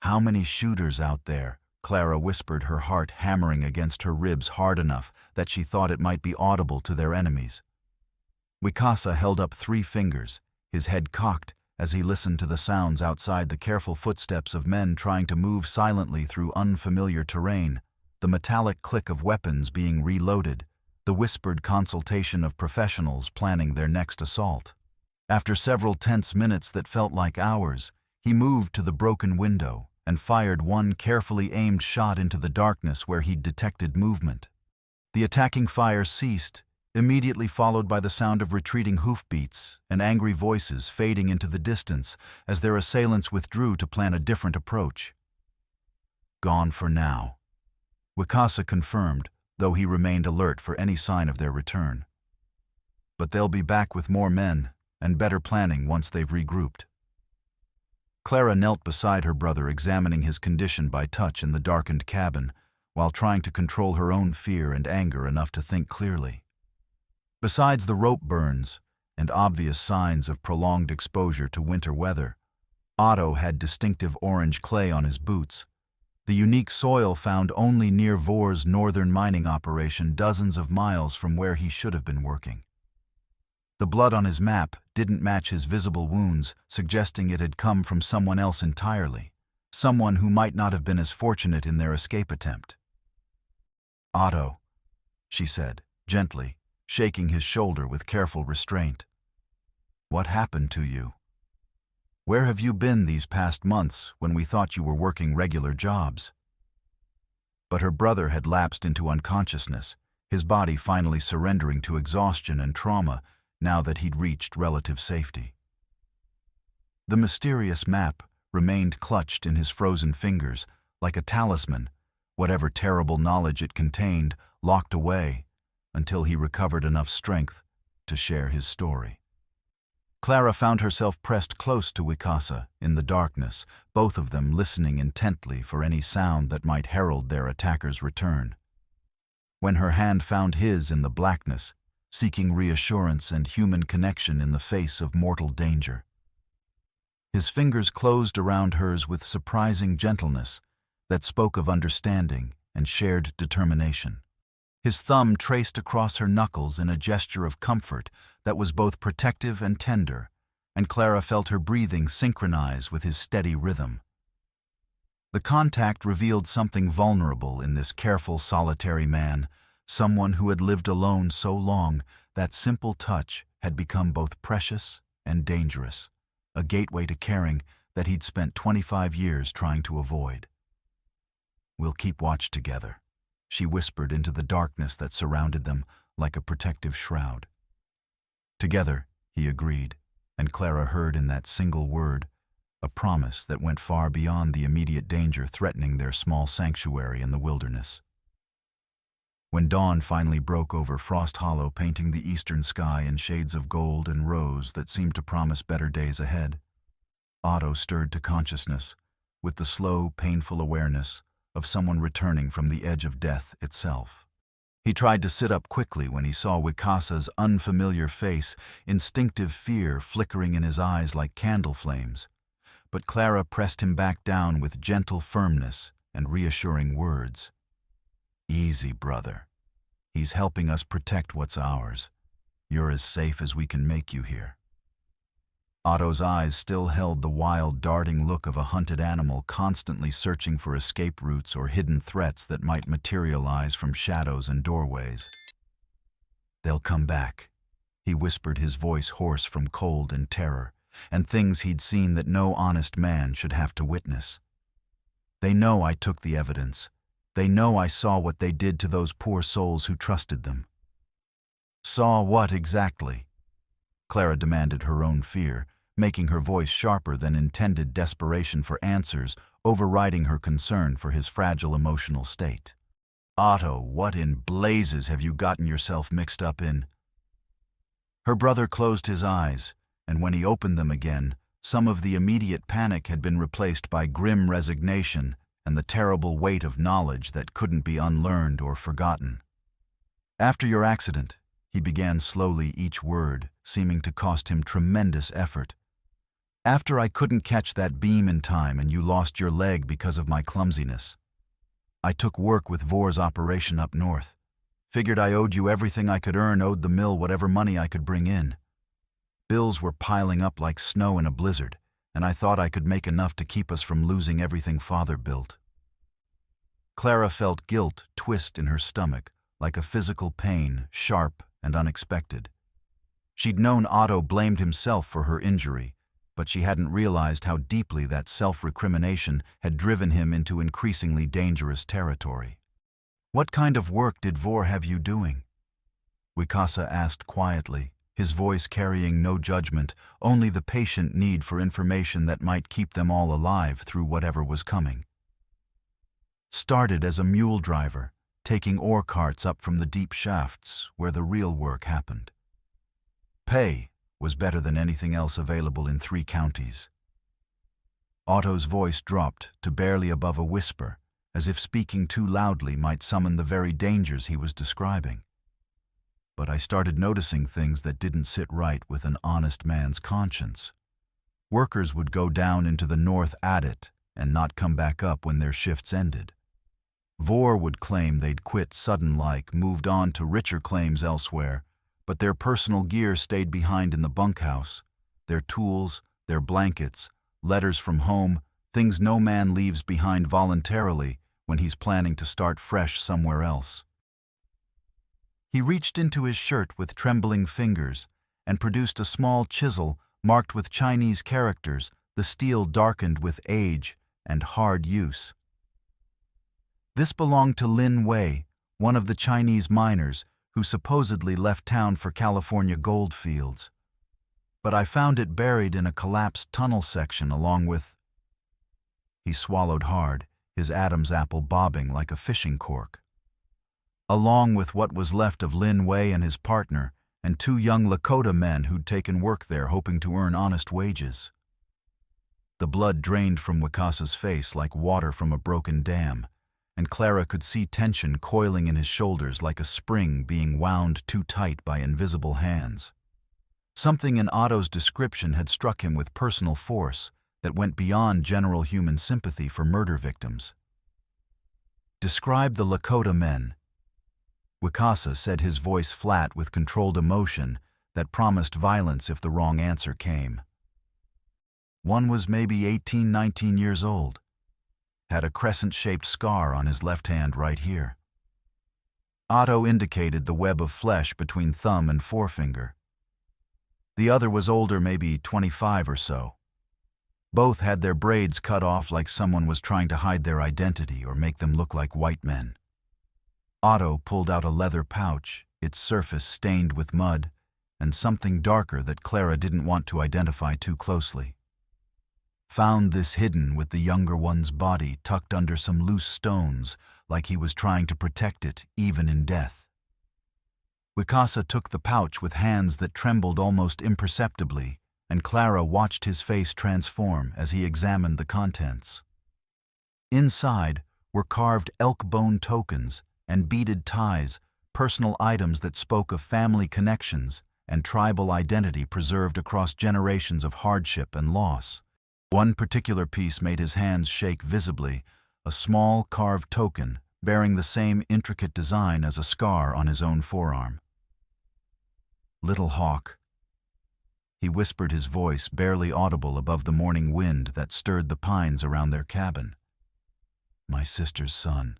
"How many shooters out there?" Clara whispered, her heart hammering against her ribs hard enough that she thought it might be audible to their enemies. Wicasa held up 3 fingers, his head cocked as he listened to the sounds outside, the careful footsteps of men trying to move silently through unfamiliar terrain, the metallic click of weapons being reloaded, the whispered consultation of professionals planning their next assault. After several tense minutes that felt like hours, he moved to the broken window and fired one carefully aimed shot into the darkness where he'd detected movement. The attacking fire ceased, immediately followed by the sound of retreating hoofbeats and angry voices fading into the distance as their assailants withdrew to plan a different approach. "Gone for now," Wicasa confirmed, though he remained alert for any sign of their return. "But they'll be back with more men and better planning once they've regrouped." Clara knelt beside her brother, examining his condition by touch in the darkened cabin, while trying to control her own fear and anger enough to think clearly. Besides the rope burns and obvious signs of prolonged exposure to winter weather, Otto had distinctive orange clay on his boots, the unique soil found only near Vor's northern mining operation dozens of miles from where he should have been working. The blood on his map didn't match his visible wounds, suggesting it had come from someone else entirely, someone who might not have been as fortunate in their escape attempt. "Otto," she said, gently, shaking his shoulder with careful restraint. "What happened to you? Where have you been these past months when we thought you were working regular jobs?" But her brother had lapsed into unconsciousness, his body finally surrendering to exhaustion and trauma now that he'd reached relative safety. The mysterious map remained clutched in his frozen fingers, like a talisman, whatever terrible knowledge it contained locked away, until he recovered enough strength to share his story. Clara found herself pressed close to Wicasa in the darkness, both of them listening intently for any sound that might herald their attacker's return. When her hand found his in the blackness, seeking reassurance and human connection in the face of mortal danger, his fingers closed around hers with surprising gentleness that spoke of understanding and shared determination. His thumb traced across her knuckles in a gesture of comfort that was both protective and tender, and Clara felt her breathing synchronize with his steady rhythm. The contact revealed something vulnerable in this careful, solitary man, someone who had lived alone so long that simple touch had become both precious and dangerous. a gateway to caring that he'd spent 25 years trying to avoid. "We'll keep watch together," she whispered into the darkness that surrounded them like a protective shroud. Together, he agreed, and Clara heard in that single word a promise that went far beyond the immediate danger threatening their small sanctuary in the wilderness. When dawn finally broke over Frost Hollow, painting the eastern sky in shades of gold and rose that seemed to promise better days ahead, Otto stirred to consciousness with the slow, painful awareness of someone returning from the edge of death itself. He tried to sit up quickly when he saw Wikasa's unfamiliar face, instinctive fear flickering in his eyes like candle flames. But Clara pressed him back down with gentle firmness and reassuring words. "Easy, brother. He's helping us protect what's ours. You're as safe as we can make you here." Otto's eyes still held the wild, darting look of a hunted animal constantly searching for escape routes or hidden threats that might materialize from shadows and doorways. "They'll come back," he whispered, his voice hoarse from cold and terror, and things he'd seen that no honest man should have to witness. "They know I took the evidence. They know I saw what they did to those poor souls who trusted them." "Saw what exactly?" Clara demanded, her own fear, making her voice sharper than intended desperation for answers, overriding her concern for his fragile emotional state. "Otto, what in blazes have you gotten yourself mixed up in?" Her brother closed his eyes, and when he opened them again, some of the immediate panic had been replaced by grim resignation and the terrible weight of knowledge that couldn't be unlearned or forgotten. "After your accident," he began slowly, each word seeming to cost him tremendous effort. "After I couldn't catch that beam in time and you lost your leg because of my clumsiness, I took work with Vor's operation up north. Figured I owed you everything I could earn, owed the mill whatever money I could bring in. Bills were piling up like snow in a blizzard, and I thought I could make enough to keep us from losing everything Father built." Clara felt guilt twist in her stomach, like a physical pain, sharp and unexpected. She'd known Otto blamed himself for her injury, but she hadn't realized how deeply that self-recrimination had driven him into increasingly dangerous territory. "What kind of work did Vor have you doing?" Wikasa asked quietly, his voice carrying no judgment, only the patient need for information that might keep them all alive through whatever was coming. "Started as a mule driver, taking ore carts up from the deep shafts where the real work happened. Pay was better than anything else available in 3 counties. Otto's voice dropped to barely above a whisper, as if speaking too loudly might summon the very dangers he was describing. But I started noticing things that didn't sit right with an honest man's conscience. Workers would go down into the north at it and not come back up when their shifts ended. Vor would claim they'd quit sudden-like, moved on to richer claims elsewhere, but their personal gear stayed behind in the bunkhouse. Their tools, their blankets, letters from home, things no man leaves behind voluntarily when he's planning to start fresh somewhere else. He reached into his shirt with trembling fingers and produced a small chisel marked with Chinese characters, the steel darkened with age and hard use. This belonged to Lin Wei, one of the Chinese miners who supposedly left town for California gold fields. But I found it buried in a collapsed tunnel section along with... He swallowed hard, his Adam's apple bobbing like a fishing cork. Along with what was left of Lin Wei and his partner, and 2 young Lakota men who'd taken work there hoping to earn honest wages. The blood drained from Wikasa's face like water from a broken dam, and Clara could see tension coiling in his shoulders like a spring being wound too tight by invisible hands. Something in Otto's description had struck him with personal force that went beyond general human sympathy for murder victims. "Describe the Lakota men." Wikasa said, his voice flat with controlled emotion that promised violence if the wrong answer came. "One was maybe 18, 19 years old. Had a crescent-shaped scar on his left hand right here." Otto indicated the web of flesh between thumb and forefinger. "The other was older, maybe 25 or so. Both had their braids cut off like someone was trying to hide their identity or make them look like white men. Otto pulled out a leather pouch, its surface stained with mud, and something darker that Clara didn't want to identify too closely. Found this hidden with the younger one's body tucked under some loose stones, like he was trying to protect it even in death. Wicasa took the pouch with hands that trembled almost imperceptibly, and Clara watched his face transform as he examined the contents. Inside were carved elk bone tokens and beaded ties, personal items that spoke of family connections and tribal identity preserved across generations of hardship and loss. One particular piece made his hands shake visibly, a small carved token bearing the same intricate design as a scar on his own forearm. "Little Hawk," he whispered, his voice barely audible above the morning wind that stirred the pines around their cabin. "My sister's son.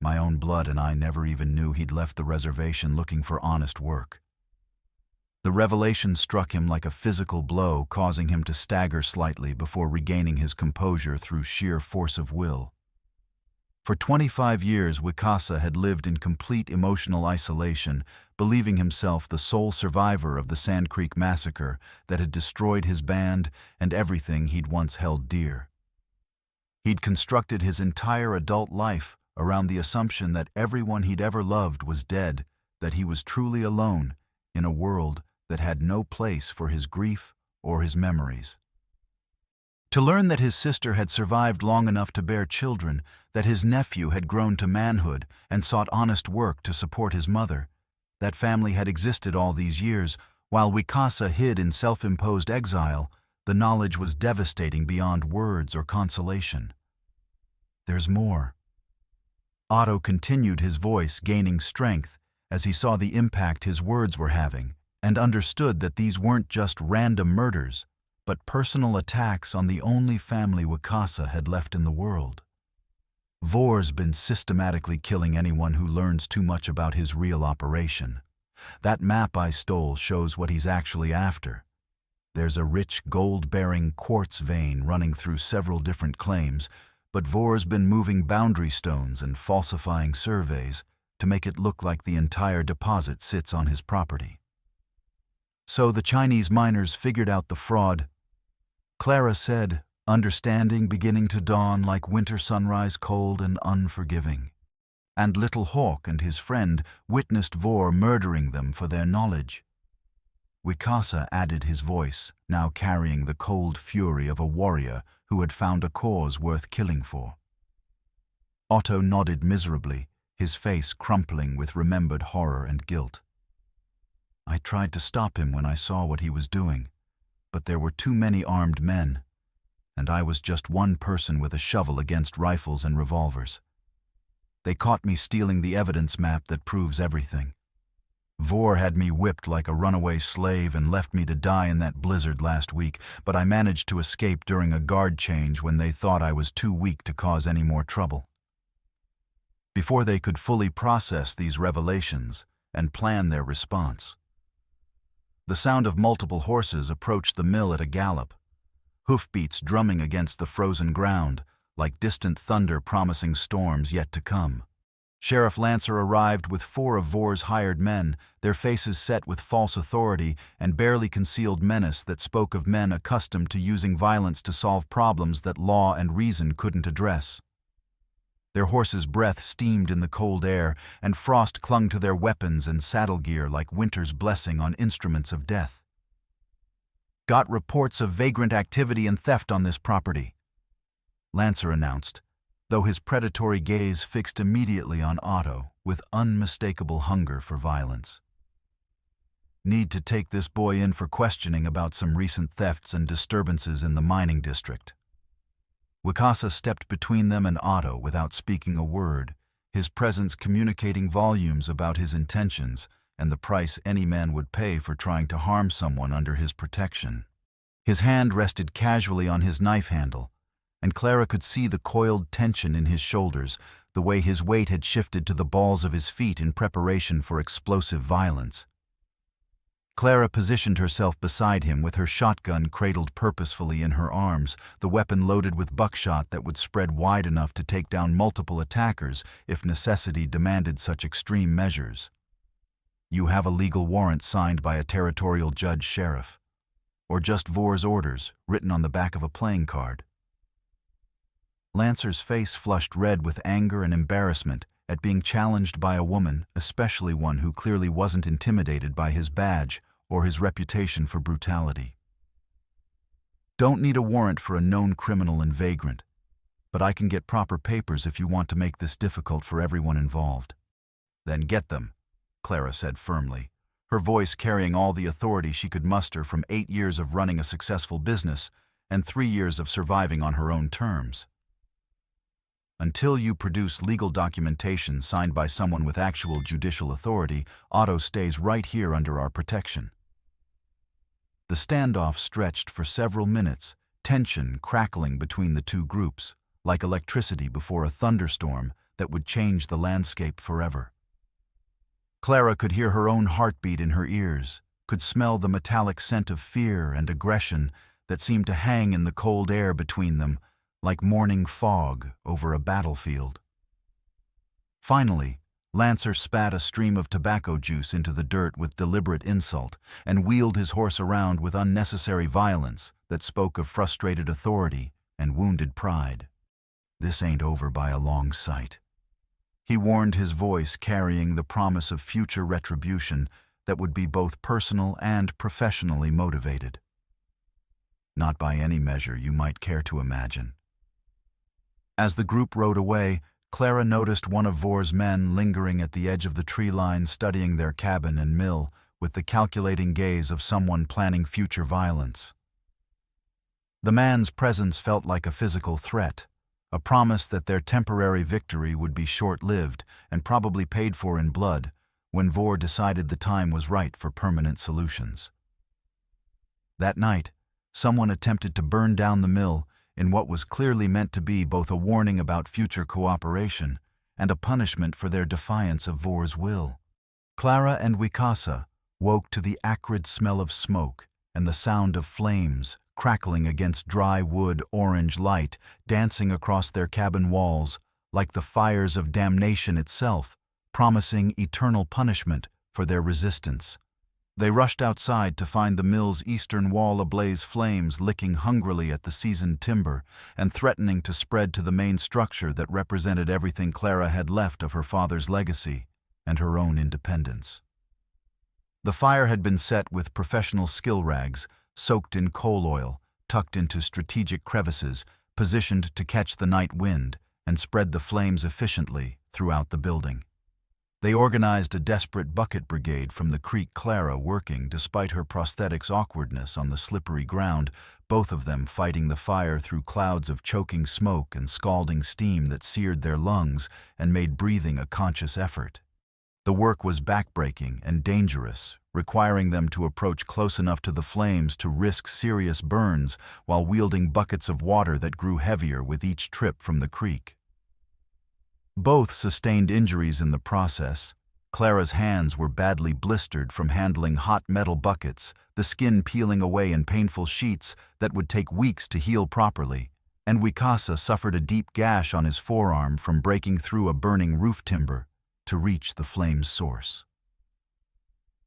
My own blood and I never even knew he'd left the reservation looking for honest work." The revelation struck him like a physical blow, causing him to stagger slightly before regaining his composure through sheer force of will. For 25 years, Wicasa had lived in complete emotional isolation, believing himself the sole survivor of the Sand Creek Massacre that had destroyed his band and everything he'd once held dear. He'd constructed his entire adult life around the assumption that everyone he'd ever loved was dead, that he was truly alone in a world that had no place for his grief or his memories. To learn that his sister had survived long enough to bear children, that his nephew had grown to manhood and sought honest work to support his mother, that family had existed all these years, while Wicasa hid in self-imposed exile, the knowledge was devastating beyond words or consolation. "There's more." Otto continued, his voice gaining strength as he saw the impact his words were having, and understood that these weren't just random murders, but personal attacks on the only family Wicasa had left in the world. "Vor's been systematically killing anyone who learns too much about his real operation. That map I stole shows what he's actually after. There's a rich gold-bearing quartz vein running through several different claims, but Vor's been moving boundary stones and falsifying surveys to make it look like the entire deposit sits on his property. So the Chinese miners figured out the fraud," Clara said, understanding beginning to dawn like winter sunrise, cold and unforgiving. "And Little Hawk and his friend witnessed Vor murdering them for their knowledge." Wicasa added his voice, now carrying the cold fury of a warrior who had found a cause worth killing for. Otto nodded miserably, his face crumpling with remembered horror and guilt. "I tried to stop him when I saw what he was doing, but there were too many armed men, and I was just one person with a shovel against rifles and revolvers. They caught me stealing the evidence map that proves everything. Vor had me whipped like a runaway slave and left me to die in that blizzard last week, but I managed to escape during a guard change when they thought I was too weak to cause any more trouble." Before they could fully process these revelations and plan their response, the sound of multiple horses approached the mill at a gallop, hoofbeats drumming against the frozen ground, like distant thunder promising storms yet to come. Sheriff Lancer arrived with 4 of Vor's hired men, their faces set with false authority and barely concealed menace that spoke of men accustomed to using violence to solve problems that law and reason couldn't address. Their horses' breath steamed in the cold air, and frost clung to their weapons and saddle gear like winter's blessing on instruments of death. "Got reports of vagrant activity and theft on this property," Lancer announced, though his predatory gaze fixed immediately on Otto with unmistakable hunger for violence. "Need to take this boy in for questioning about some recent thefts and disturbances in the mining district." Wicasa stepped between them and Otto without speaking a word, his presence communicating volumes about his intentions and the price any man would pay for trying to harm someone under his protection. His hand rested casually on his knife handle, and Clara could see the coiled tension in his shoulders, the way his weight had shifted to the balls of his feet in preparation for explosive violence. Clara positioned herself beside him with her shotgun cradled purposefully in her arms, the weapon loaded with buckshot that would spread wide enough to take down multiple attackers if necessity demanded such extreme measures. "You have a legal warrant signed by a territorial judge-sheriff. Or just Vor's orders, written on the back of a playing card." Lancer's face flushed red with anger and embarrassment at being challenged by a woman, especially one who clearly wasn't intimidated by his badge or his reputation for brutality. "Don't need a warrant for a known criminal and vagrant, but I can get proper papers if you want to make this difficult for everyone involved." "Then get them," Clara said firmly, her voice carrying all the authority she could muster from 8 years of running a successful business and 3 years of surviving on her own terms. "Until you produce legal documentation signed by someone with actual judicial authority, Otto stays right here under our protection." The standoff stretched for several minutes, tension crackling between the two groups, like electricity before a thunderstorm that would change the landscape forever. Clara could hear her own heartbeat in her ears, could smell the metallic scent of fear and aggression that seemed to hang in the cold air between them, like morning fog over a battlefield. Finally, Lancer spat a stream of tobacco juice into the dirt with deliberate insult and wheeled his horse around with unnecessary violence that spoke of frustrated authority and wounded pride. "This ain't over by a long sight," he warned, his voice carrying the promise of future retribution that would be both personal and professionally motivated. "Not by any measure you might care to imagine." As the group rode away, Clara noticed one of Vor's men lingering at the edge of the tree line, studying their cabin and mill with the calculating gaze of someone planning future violence. The man's presence felt like a physical threat, a promise that their temporary victory would be short-lived and probably paid for in blood when Vor decided the time was right for permanent solutions. That night, someone attempted to burn down the mill in what was clearly meant to be both a warning about future cooperation and a punishment for their defiance of Vor's will. Clara and Wicasa woke to the acrid smell of smoke and the sound of flames crackling against dry wood, orange light dancing across their cabin walls like the fires of damnation itself, promising eternal punishment for their resistance. They rushed outside to find the mill's eastern wall ablaze, flames licking hungrily at the seasoned timber and threatening to spread to the main structure that represented everything Clara had left of her father's legacy and her own independence. The fire had been set with professional skill rags, soaked in coal oil, tucked into strategic crevices, positioned to catch the night wind and spread the flames efficiently throughout the building. They organized a desperate bucket brigade from the creek, Clara working despite her prosthetic's awkwardness on the slippery ground, both of them fighting the fire through clouds of choking smoke and scalding steam that seared their lungs and made breathing a conscious effort. The work was backbreaking and dangerous, requiring them to approach close enough to the flames to risk serious burns while wielding buckets of water that grew heavier with each trip from the creek. Both sustained injuries in the process. Clara's hands were badly blistered from handling hot metal buckets, the skin peeling away in painful sheets that would take weeks to heal properly, and Wicasa suffered a deep gash on his forearm from breaking through a burning roof timber to reach the flame's source.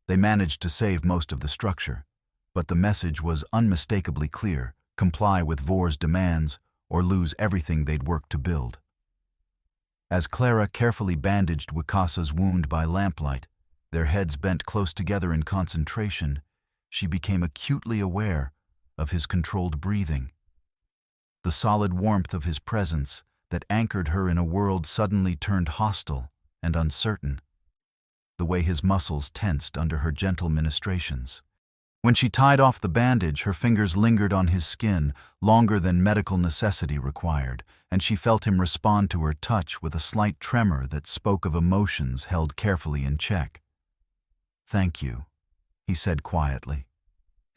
They managed to save most of the structure, but the message was unmistakably clear: comply with Vor's demands or lose everything they'd worked to build. As Clara carefully bandaged Wicasa's wound by lamplight, their heads bent close together in concentration, she became acutely aware of his controlled breathing. The solid warmth of his presence that anchored her in a world suddenly turned hostile and uncertain. The way his muscles tensed under her gentle ministrations. When she tied off the bandage, her fingers lingered on his skin longer than medical necessity required, and she felt him respond to her touch with a slight tremor that spoke of emotions held carefully in check. "Thank you," he said quietly,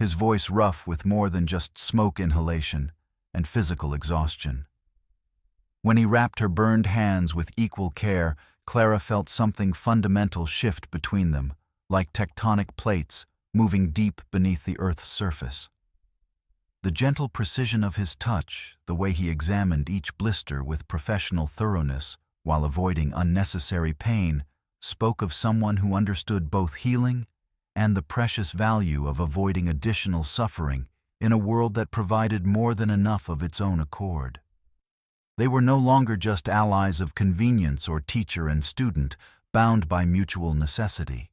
his voice rough with more than just smoke inhalation and physical exhaustion. When he wrapped her burned hands with equal care, Clara felt something fundamental shift between them, like tectonic plates moving deep beneath the earth's surface. The gentle precision of his touch, the way he examined each blister with professional thoroughness while avoiding unnecessary pain, spoke of someone who understood both healing and the precious value of avoiding additional suffering in a world that provided more than enough of its own accord. They were no longer just allies of convenience or teacher and student, bound by mutual necessity.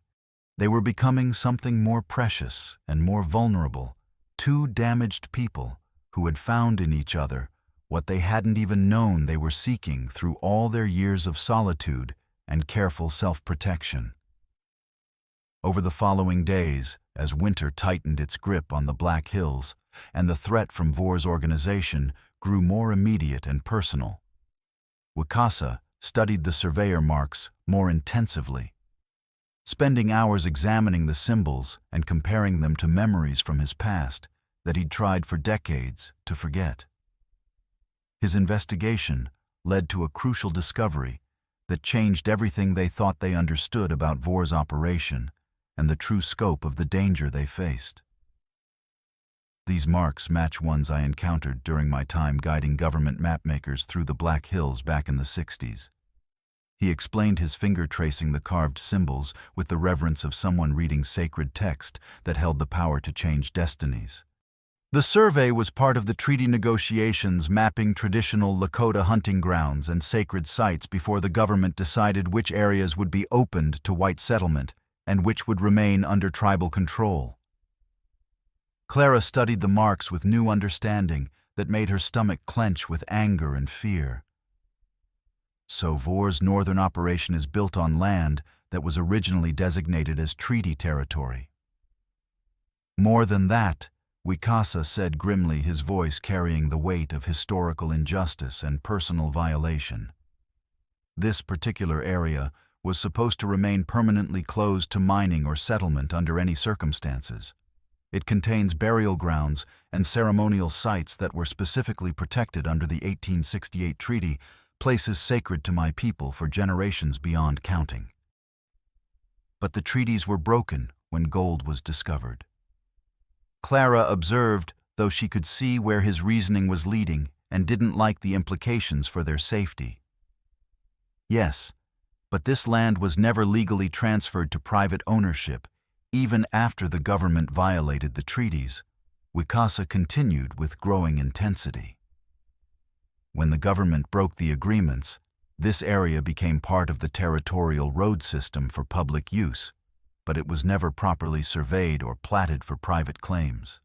They were becoming something more precious and more vulnerable, two damaged people who had found in each other what they hadn't even known they were seeking through all their years of solitude and careful self-protection. Over the following days, as winter tightened its grip on the Black Hills, and the threat from Vor's organization grew more immediate and personal, Wakasa studied the surveyor marks more intensively, spending hours examining the symbols and comparing them to memories from his past that he'd tried for decades to forget. His investigation led to a crucial discovery that changed everything they thought they understood about Vor's operation and the true scope of the danger they faced. These marks match ones I encountered during my time guiding government mapmakers through the Black Hills back in the 60s. He explained, his finger tracing the carved symbols with the reverence of someone reading sacred text that held the power to change destinies. The survey was part of the treaty negotiations mapping traditional Lakota hunting grounds and sacred sites before the government decided which areas would be opened to white settlement and which would remain under tribal control. Clara studied the marks with new understanding that made her stomach clench with anger and fear. So Vor's northern operation is built on land that was originally designated as treaty territory. More than that, Wakasa said grimly, his voice carrying the weight of historical injustice and personal violation. This particular area was supposed to remain permanently closed to mining or settlement under any circumstances. It contains burial grounds and ceremonial sites that were specifically protected under the 1868 treaty, places sacred to my people for generations beyond counting. But the treaties were broken when gold was discovered. Clara observed, though she could see where his reasoning was leading and didn't like the implications for their safety. Yes, but this land was never legally transferred to private ownership, even after the government violated the treaties. Wakasa continued with growing intensity. When the government broke the agreements, this area became part of the territorial road system for public use, but it was never properly surveyed or platted for private claims.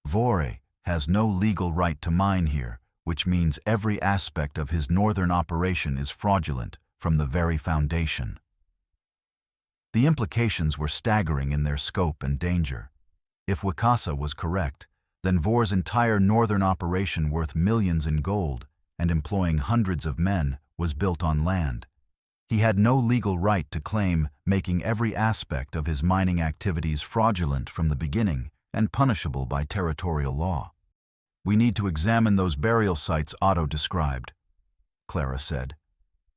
Vore has no legal right to mine here, which means every aspect of his northern operation is fraudulent from the very foundation. The implications were staggering in their scope and danger. If Wakasa was correct, then Vor's entire northern operation, worth millions in gold and employing hundreds of men, was built on land. He had no legal right to claim, making every aspect of his mining activities fraudulent from the beginning and punishable by territorial law. "We need to examine those burial sites Otto described," Clara said.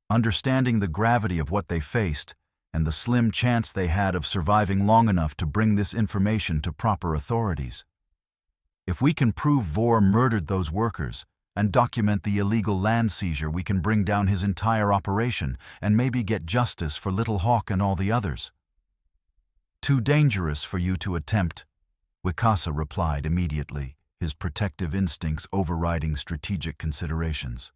Understanding the gravity of what they faced and the slim chance they had of surviving long enough to bring this information to proper authorities. If we can prove Vor murdered those workers and document the illegal land seizure, we can bring down his entire operation and maybe get justice for Little Hawk and all the others. "Too dangerous for you to attempt," Wakasa replied immediately, his protective instincts overriding strategic considerations.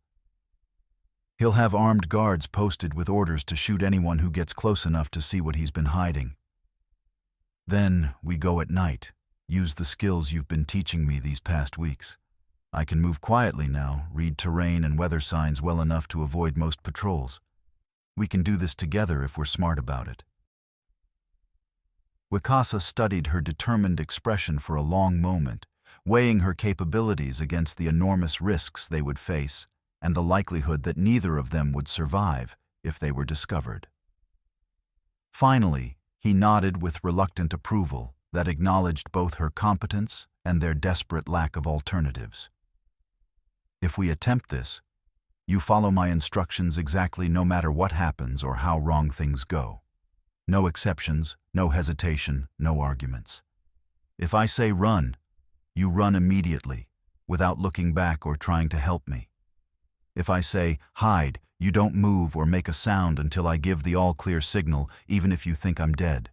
"He'll have armed guards posted with orders to shoot anyone who gets close enough to see what he's been hiding. Then we go at night, use the skills you've been teaching me these past weeks. I can move quietly now, read terrain and weather signs well enough to avoid most patrols. We can do this together if we're smart about it." Wakasa studied her determined expression for a long moment, weighing her capabilities against the enormous risks they would face and the likelihood that neither of them would survive if they were discovered. Finally, he nodded with reluctant approval that acknowledged both her competence and their desperate lack of alternatives. "If we attempt this, you follow my instructions exactly, no matter what happens or how wrong things go. No exceptions, no hesitation, no arguments. If I say run, you run immediately, without looking back or trying to help me. If I say hide, you don't move or make a sound until I give the all-clear signal, even if you think I'm dead.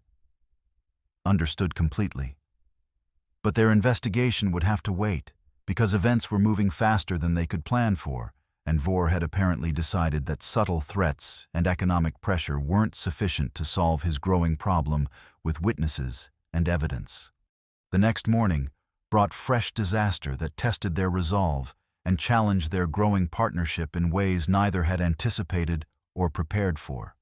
Understood completely. But their investigation would have to wait, because events were moving faster than they could plan for, and Vor had apparently decided that subtle threats and economic pressure weren't sufficient to solve his growing problem with witnesses and evidence. The next morning brought fresh disaster that tested their resolve and challenged their growing partnership in ways neither had anticipated or prepared for.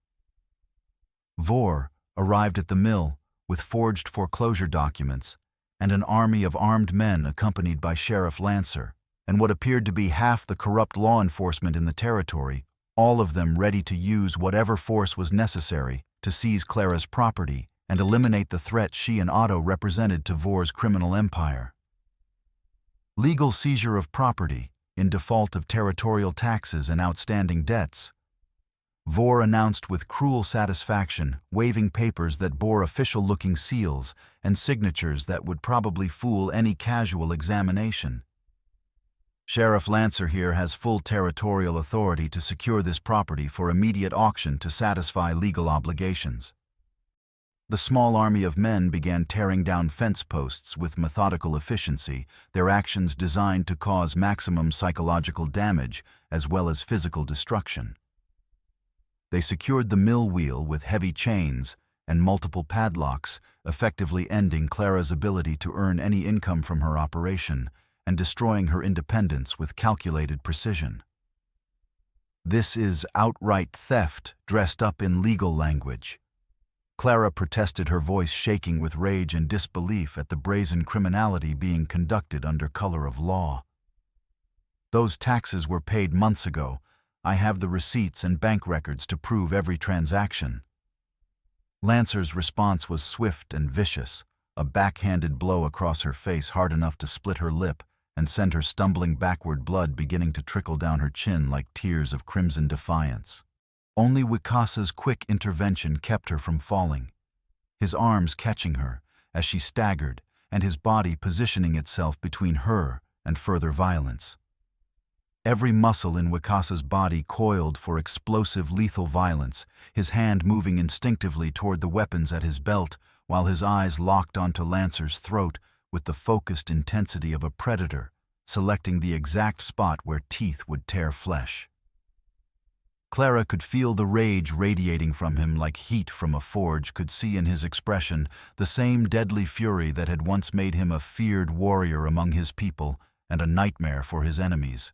Vor arrived at the mill with forged foreclosure documents and an army of armed men accompanied by Sheriff Lancer, and what appeared to be half the corrupt law enforcement in the territory, all of them ready to use whatever force was necessary to seize Clara's property and eliminate the threat she and Otto represented to Vor's criminal empire. Legal seizure of property in default of territorial taxes and outstanding debts. Vor announced with cruel satisfaction, waving papers that bore official-looking seals and signatures that would probably fool any casual examination. Sheriff Lancer here has full territorial authority to secure this property for immediate auction to satisfy legal obligations. The small army of men began tearing down fence posts with methodical efficiency, their actions designed to cause maximum psychological damage as well as physical destruction. They secured the mill wheel with heavy chains and multiple padlocks, effectively ending Clara's ability to earn any income from her operation and destroying her independence with calculated precision. This is outright theft dressed up in legal language. Clara protested, her voice shaking with rage and disbelief at the brazen criminality being conducted under color of law. Those taxes were paid months ago. I have the receipts and bank records to prove every transaction. Lancer's response was swift and vicious, a backhanded blow across her face hard enough to split her lip and send her stumbling backward, blood beginning to trickle down her chin like tears of crimson defiance. Only Wikasa's quick intervention kept her from falling, his arms catching her as she staggered and his body positioning itself between her and further violence. Every muscle in Wikasa's body coiled for explosive, lethal violence, his hand moving instinctively toward the weapons at his belt while his eyes locked onto Lancer's throat with the focused intensity of a predator, selecting the exact spot where teeth would tear flesh. Clara could feel the rage radiating from him like heat from a forge, could see in his expression the same deadly fury that had once made him a feared warrior among his people and a nightmare for his enemies.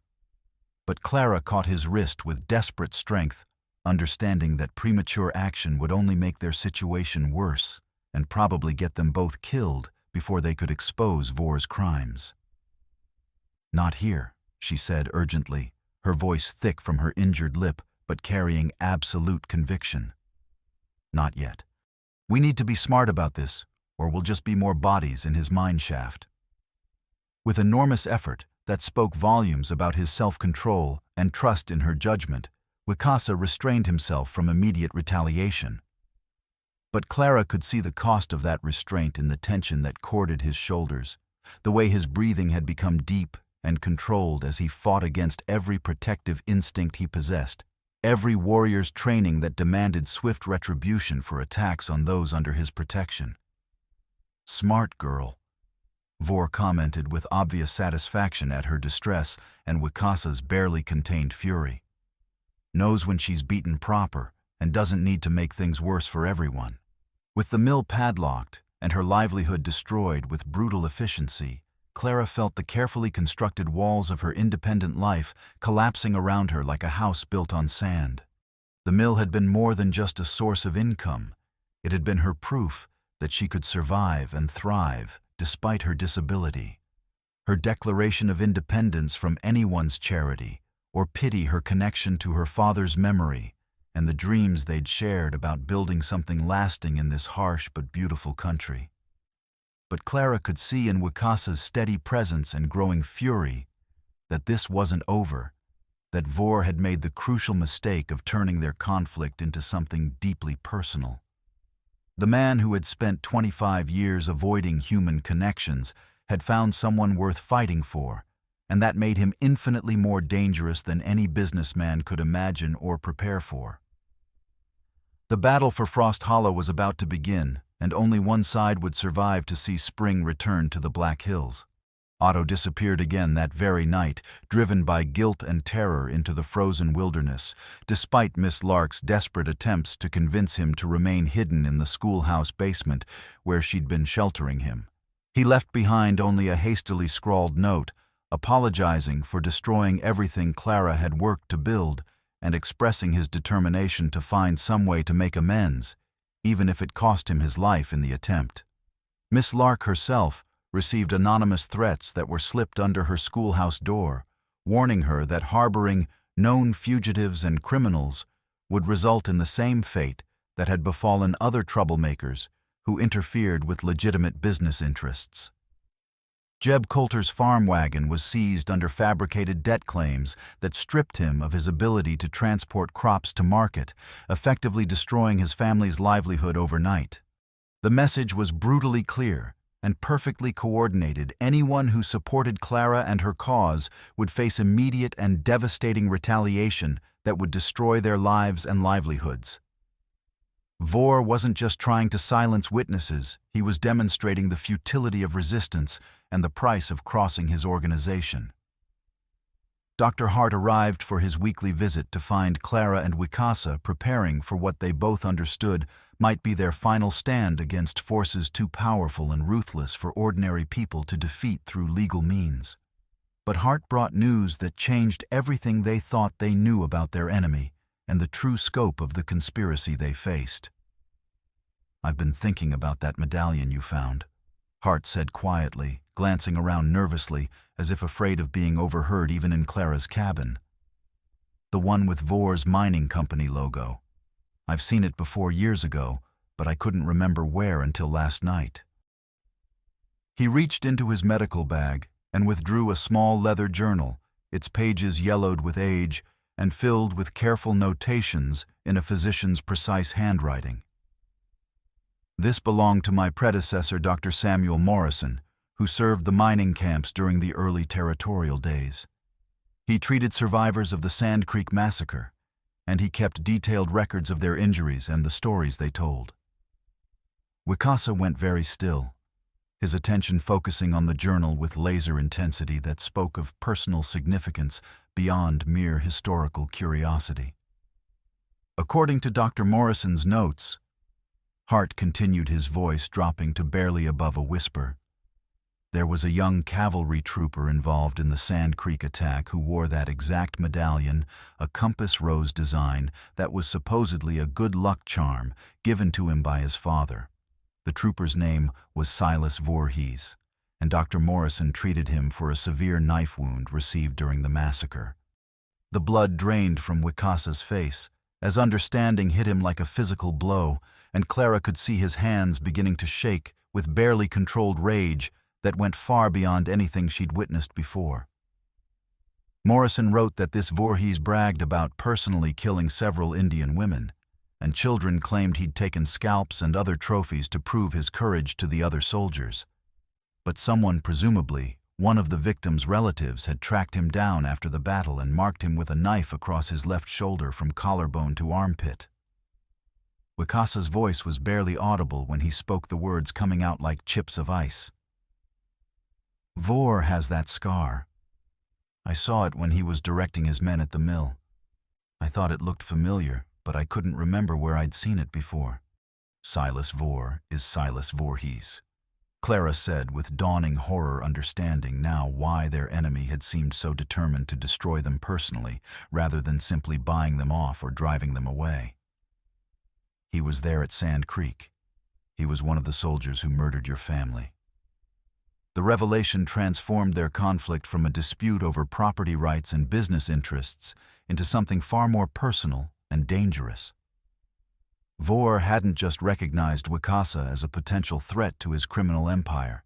But Clara caught his wrist with desperate strength, understanding that premature action would only make their situation worse and probably get them both killed before they could expose Vor's crimes. "Not here," she said urgently, her voice thick from her injured lip but carrying absolute conviction. "Not yet. We need to be smart about this, or we'll just be more bodies in his mine shaft." With enormous effort that spoke volumes about his self-control and trust in her judgment, Wikasa restrained himself from immediate retaliation. But Clara could see the cost of that restraint in the tension that corded his shoulders, the way his breathing had become deep and controlled as he fought against every protective instinct he possessed, every warrior's training that demanded swift retribution for attacks on those under his protection. "Smart girl," Vor commented with obvious satisfaction at her distress and Wikasa's barely contained fury. "Knows when she's beaten proper and doesn't need to make things worse for everyone." With the mill padlocked and her livelihood destroyed with brutal efficiency, Clara felt the carefully constructed walls of her independent life collapsing around her like a house built on sand. The mill had been more than just a source of income. It had been her proof that she could survive and thrive despite her disability, her declaration of independence from anyone's charity or pity, her connection to her father's memory, and the dreams they'd shared about building something lasting in this harsh but beautiful country. But Clara could see in Wikasa's steady presence and growing fury that this wasn't over, that Vor had made the crucial mistake of turning their conflict into something deeply personal. The man who had spent 25 years avoiding human connections had found someone worth fighting for, and that made him infinitely more dangerous than any businessman could imagine or prepare for. The battle for Frost Hollow was about to begin, and only one side would survive to see spring return to the Black Hills. Otto disappeared again that very night, driven by guilt and terror into the frozen wilderness, despite Miss Lark's desperate attempts to convince him to remain hidden in the schoolhouse basement where she'd been sheltering him. He left behind only a hastily scrawled note, apologizing for destroying everything Clara had worked to build and expressing his determination to find some way to make amends, even if it cost him his life in the attempt. Miss Lark herself received anonymous threats that were slipped under her schoolhouse door, warning her that harboring known fugitives and criminals would result in the same fate that had befallen other troublemakers who interfered with legitimate business interests. Jeb Coulter's farm wagon was seized under fabricated debt claims that stripped him of his ability to transport crops to market, effectively destroying his family's livelihood overnight. The message was brutally clear and perfectly coordinated. Anyone who supported Clara and her cause would face immediate and devastating retaliation that would destroy their lives and livelihoods. Vore wasn't just trying to silence witnesses, he was demonstrating the futility of resistance and the price of crossing his organization. Dr. Hart arrived for his weekly visit to find Clara and Wicasa preparing for what they both understood might be their final stand against forces too powerful and ruthless for ordinary people to defeat through legal means. But Hart brought news that changed everything they thought they knew about their enemy and the true scope of the conspiracy they faced. "I've been thinking about that medallion you found," Hart said quietly, glancing around nervously as if afraid of being overheard even in Clara's cabin. "The one with Vore's mining company logo. I've seen it before years ago, but I couldn't remember where until last night." He reached into his medical bag and withdrew a small leather journal, its pages yellowed with age and filled with careful notations in a physician's precise handwriting. "This belonged to my predecessor, Dr. Samuel Morrison, who served the mining camps during the early territorial days. He treated survivors of the Sand Creek Massacre, and he kept detailed records of their injuries and the stories they told." Wicasa went very still, his attention focusing on the journal with laser intensity that spoke of personal significance beyond mere historical curiosity. "According to Dr. Morrison's notes," Hart continued, his voice dropping to barely above a whisper, "there was a young cavalry trooper involved in the Sand Creek attack who wore that exact medallion, a compass rose design that was supposedly a good luck charm given to him by his father. The trooper's name was Silas Voorhees, and Dr. Morrison treated him for a severe knife wound received during the massacre." The blood drained from Wicasa's face as understanding hit him like a physical blow, and Clara could see his hands beginning to shake with barely controlled rage that went far beyond anything she'd witnessed before. Morrison wrote that this Voorhees bragged about personally killing several Indian women, and children claimed he'd taken scalps and other trophies to prove his courage to the other soldiers. But someone, presumably one of the victim's relatives, had tracked him down after the battle and marked him with a knife across his left shoulder from collarbone to armpit. Wicasa's voice was barely audible when he spoke, the words coming out like chips of ice. "Vore has that scar. I saw it when he was directing his men at the mill. I thought it looked familiar, but I couldn't remember where I'd seen it before." "Silas Vore is Silas Voorhees," Clara said with dawning horror, understanding now why their enemy had seemed so determined to destroy them personally rather than simply buying them off or driving them away. "He was there at Sand Creek. He was one of the soldiers who murdered your family." The revelation transformed their conflict from a dispute over property rights and business interests into something far more personal and dangerous. Vore hadn't just recognized Wicasa as a potential threat to his criminal empire.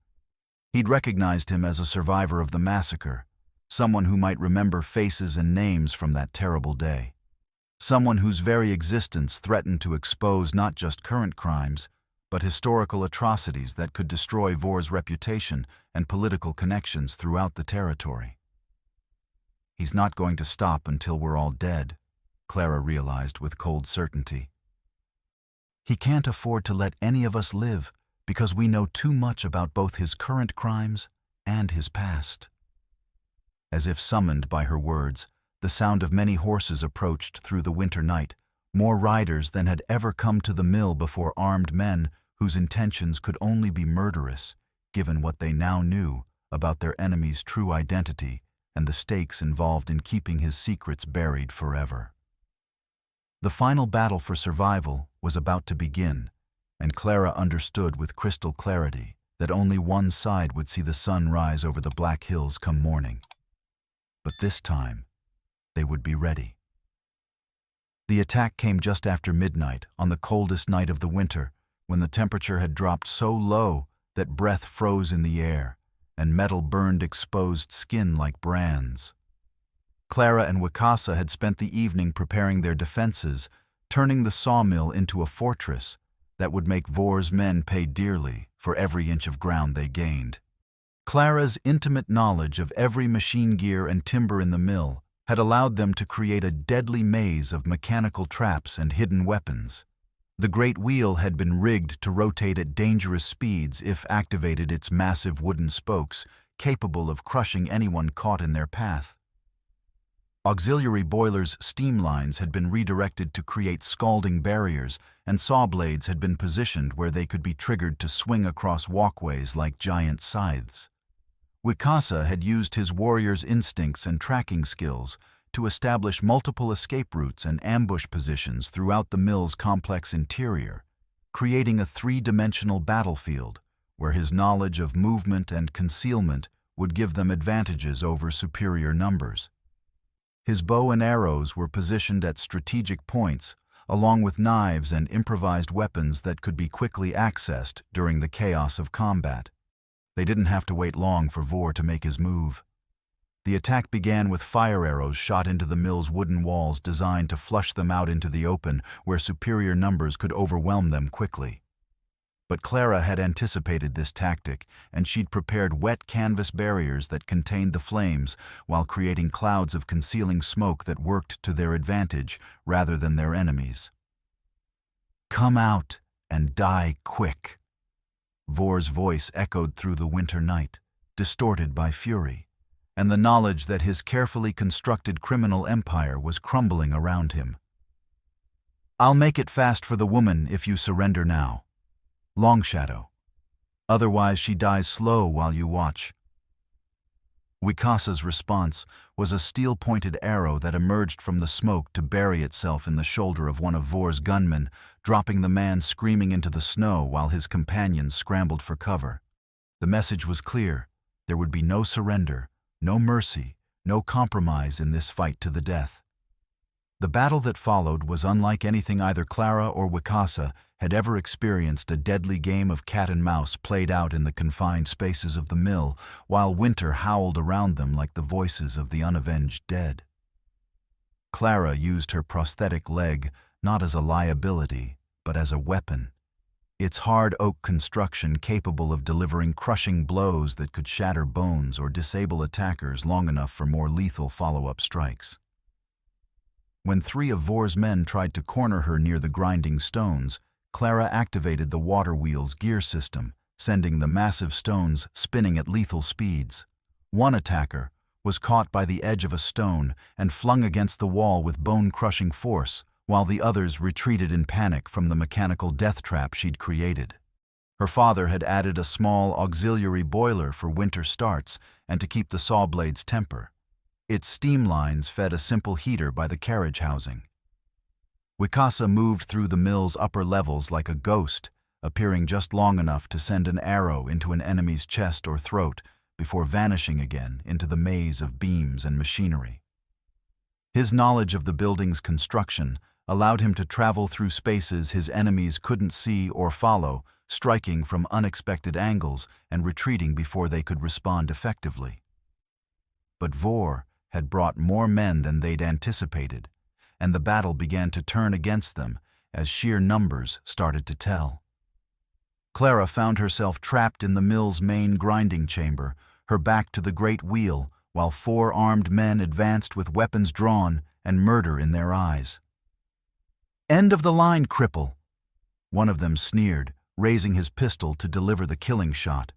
He'd recognized him as a survivor of the massacre, someone who might remember faces and names from that terrible day. Someone whose very existence threatened to expose not just current crimes, but historical atrocities that could destroy Vor's reputation and political connections throughout the territory. He's not going to stop until we're all dead, Clara realized with cold certainty. He can't afford to let any of us live because we know too much about both his current crimes and his past. As if summoned by her words, the sound of many horses approached through the winter night, more riders than had ever come to the mill before, armed men whose intentions could only be murderous, given what they now knew about their enemy's true identity and the stakes involved in keeping his secrets buried forever. The final battle for survival was about to begin, and Clara understood with crystal clarity that only one side would see the sun rise over the Black Hills come morning. But this time, they would be ready. The attack came just after midnight, on the coldest night of the winter, when the temperature had dropped so low that breath froze in the air, and metal burned exposed skin like brands. Clara and Wakasa had spent the evening preparing their defenses, turning the sawmill into a fortress that would make Vor's men pay dearly for every inch of ground they gained. Clara's intimate knowledge of every machine gear and timber in the mill had allowed them to create a deadly maze of mechanical traps and hidden weapons. The great wheel had been rigged to rotate at dangerous speeds if activated, its massive wooden spokes capable of crushing anyone caught in their path. Auxiliary boilers' steam lines had been redirected to create scalding barriers, and saw blades had been positioned where they could be triggered to swing across walkways like giant scythes. Wakasa had used his warrior's instincts and tracking skills to establish multiple escape routes and ambush positions throughout the mill's complex interior, creating a three-dimensional battlefield where his knowledge of movement and concealment would give them advantages over superior numbers. His bow and arrows were positioned at strategic points, along with knives and improvised weapons that could be quickly accessed during the chaos of combat. They didn't have to wait long for Vor to make his move. The attack began with fire arrows shot into the mill's wooden walls, designed to flush them out into the open, where superior numbers could overwhelm them quickly. But Clara had anticipated this tactic, and she'd prepared wet canvas barriers that contained the flames, while creating clouds of concealing smoke that worked to their advantage rather than their enemies. "Come out and die quick." Vor's voice echoed through the winter night, distorted by fury, and the knowledge that his carefully constructed criminal empire was crumbling around him. "I'll make it fast for the woman if you surrender now. Long Shadow. Otherwise she dies slow while you watch." Wikasa's response was a steel-pointed arrow that emerged from the smoke to bury itself in the shoulder of one of Vor's gunmen, dropping the man screaming into the snow while his companions scrambled for cover. The message was clear: there would be no surrender, no mercy, no compromise in this fight to the death. The battle that followed was unlike anything either Clara or Wakasa had ever experienced, a deadly game of cat and mouse played out in the confined spaces of the mill, while winter howled around them like the voices of the unavenged dead. Clara used her prosthetic leg not as a liability, but as a weapon, its hard oak construction capable of delivering crushing blows that could shatter bones or disable attackers long enough for more lethal follow-up strikes. When three of Vor's men tried to corner her near the grinding stones, Clara activated the water wheel's gear system, sending the massive stones spinning at lethal speeds. One attacker was caught by the edge of a stone and flung against the wall with bone-crushing force, while the others retreated in panic from the mechanical death trap she'd created. Her father had added a small auxiliary boiler for winter starts and to keep the saw blade's temper. Its steam lines fed a simple heater by the carriage housing. Wakasa moved through the mill's upper levels like a ghost, appearing just long enough to send an arrow into an enemy's chest or throat before vanishing again into the maze of beams and machinery. His knowledge of the building's construction allowed him to travel through spaces his enemies couldn't see or follow, striking from unexpected angles and retreating before they could respond effectively. But Vor had brought more men than they'd anticipated, and the battle began to turn against them as sheer numbers started to tell. Clara found herself trapped in the mill's main grinding chamber, her back to the great wheel, while 4 armed men advanced with weapons drawn and murder in their eyes. "End of the line, cripple!" one of them sneered, raising his pistol to deliver the killing shot.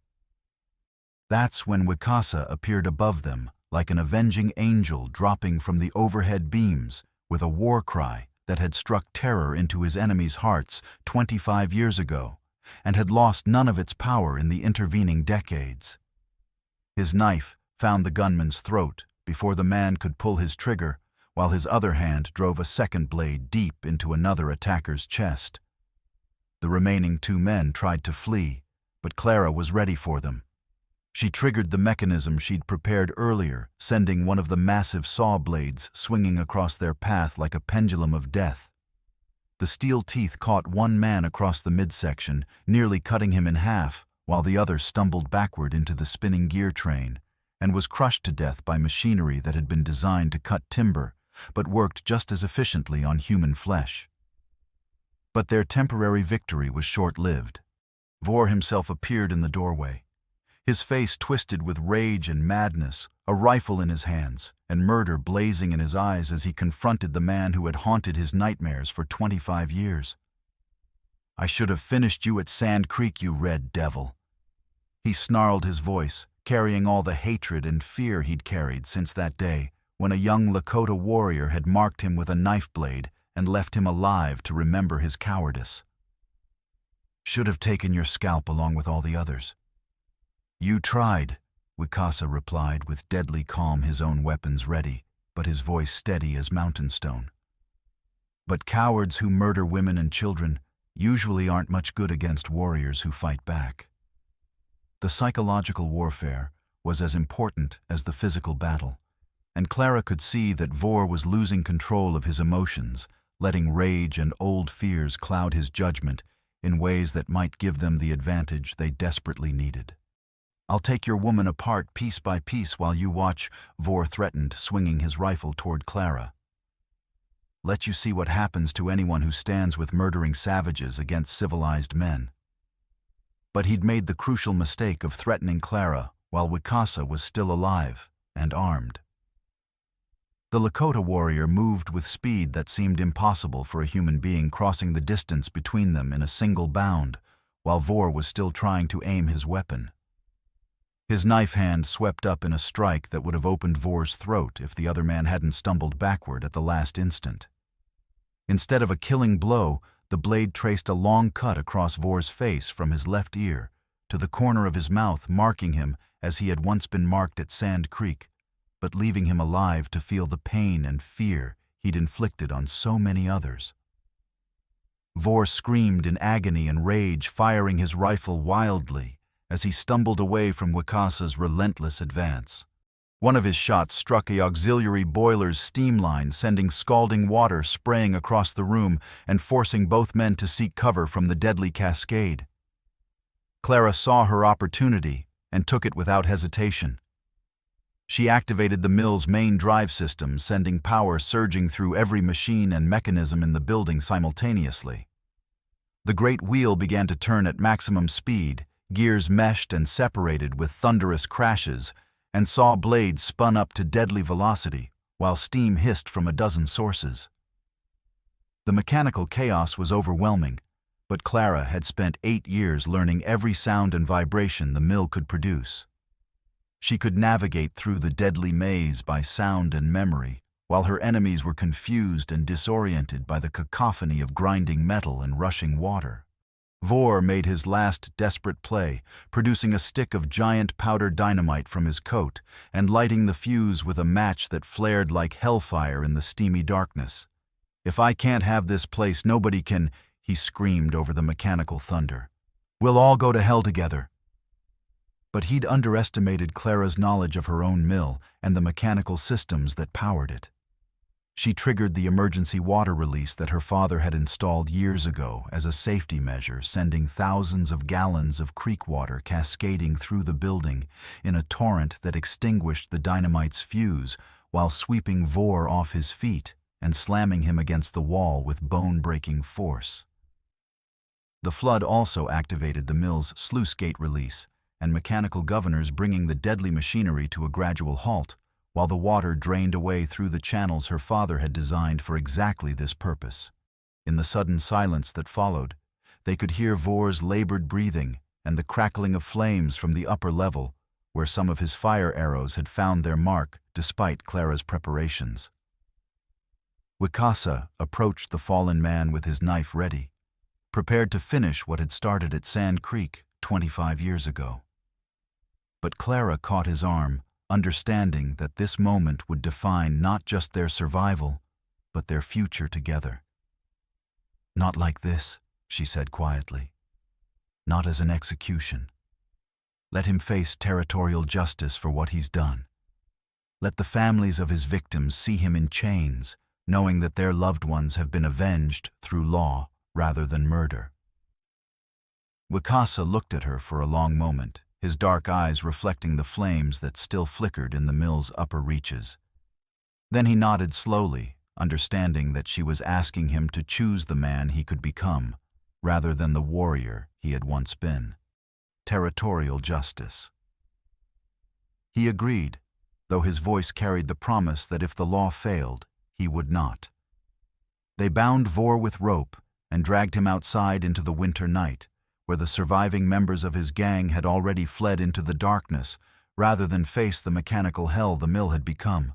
That's when Wicasa appeared above them, like an avenging angel dropping from the overhead beams, with a war cry that had struck terror into his enemies' hearts 25 years ago, and had lost none of its power in the intervening decades. His knife found the gunman's throat before the man could pull his trigger, while his other hand drove a second blade deep into another attacker's chest. The remaining 2 men tried to flee, but Clara was ready for them. She triggered the mechanism she'd prepared earlier, sending one of the massive saw blades swinging across their path like a pendulum of death. The steel teeth caught one man across the midsection, nearly cutting him in half, while the other stumbled backward into the spinning gear train, and was crushed to death by machinery that had been designed to cut timber, but worked just as efficiently on human flesh. But their temporary victory was short-lived. Vor himself appeared in the doorway, his face twisted with rage and madness, a rifle in his hands, and murder blazing in his eyes as he confronted the man who had haunted his nightmares for 25 years. "I should have finished you at Sand Creek, you red devil." He snarled his voice, carrying all the hatred and fear he'd carried since that day when a young Lakota warrior had marked him with a knife blade and left him alive to remember his cowardice. "Should have taken your scalp along with all the others." "You tried," Wicasa replied with deadly calm, his own weapons ready, but his voice steady as mountain stone. "But cowards who murder women and children usually aren't much good against warriors who fight back." The psychological warfare was as important as the physical battle, and Clara could see that Vor was losing control of his emotions, letting rage and old fears cloud his judgment in ways that might give them the advantage they desperately needed. "I'll take your woman apart piece by piece while you watch," Vor threatened, swinging his rifle toward Clara. "Let you see what happens to anyone who stands with murdering savages against civilized men." But he'd made the crucial mistake of threatening Clara while Wicasa was still alive and armed. The Lakota warrior moved with speed that seemed impossible for a human being, crossing the distance between them in a single bound, while Vor was still trying to aim his weapon. His knife hand swept up in a strike that would have opened Vor's throat if the other man hadn't stumbled backward at the last instant. Instead of a killing blow, the blade traced a long cut across Vor's face from his left ear to the corner of his mouth, marking him as he had once been marked at Sand Creek, but leaving him alive to feel the pain and fear he'd inflicted on so many others. Vor screamed in agony and rage, firing his rifle wildly as he stumbled away from Wicasa's relentless advance. One of his shots struck a auxiliary boiler's steam line, sending scalding water spraying across the room and forcing both men to seek cover from the deadly cascade. Clara saw her opportunity and took it without hesitation. She activated the mill's main drive system, sending power surging through every machine and mechanism in the building simultaneously. The great wheel began to turn at maximum speed, gears meshed and separated with thunderous crashes, and saw blades spun up to deadly velocity, while steam hissed from a dozen sources. The mechanical chaos was overwhelming, but Clara had spent 8 years learning every sound and vibration the mill could produce. She could navigate through the deadly maze by sound and memory, while her enemies were confused and disoriented by the cacophony of grinding metal and rushing water. Vor made his last desperate play, producing a stick of giant powder dynamite from his coat and lighting the fuse with a match that flared like hellfire in the steamy darkness. "If I can't have this place, nobody can," he screamed over the mechanical thunder. "We'll all go to hell together." But he'd underestimated Clara's knowledge of her own mill and the mechanical systems that powered it. She triggered the emergency water release that her father had installed years ago as a safety measure, sending thousands of gallons of creek water cascading through the building in a torrent that extinguished the dynamite's fuse while sweeping Vor off his feet and slamming him against the wall with bone-breaking force. The flood also activated the mill's sluice gate release, and mechanical governors bringing the deadly machinery to a gradual halt, while the water drained away through the channels her father had designed for exactly this purpose. In the sudden silence that followed, they could hear Vor's labored breathing and the crackling of flames from the upper level, where some of his fire arrows had found their mark despite Clara's preparations. Wicasa approached the fallen man with his knife ready, prepared to finish what had started at Sand Creek 25 years ago. But Clara caught his arm, understanding that this moment would define not just their survival, but their future together. "Not like this," she said quietly. "Not as an execution. Let him face territorial justice for what he's done. Let the families of his victims see him in chains, knowing that their loved ones have been avenged through law rather than murder." Wicasa looked at her for a long moment, his dark eyes reflecting the flames that still flickered in the mill's upper reaches. Then he nodded slowly, understanding that she was asking him to choose the man he could become, rather than the warrior he had once been. Territorial justice. He agreed, though his voice carried the promise that if the law failed, he would not. They bound Vor with rope and dragged him outside into the winter night, where the surviving members of his gang had already fled into the darkness rather than face the mechanical hell the mill had become.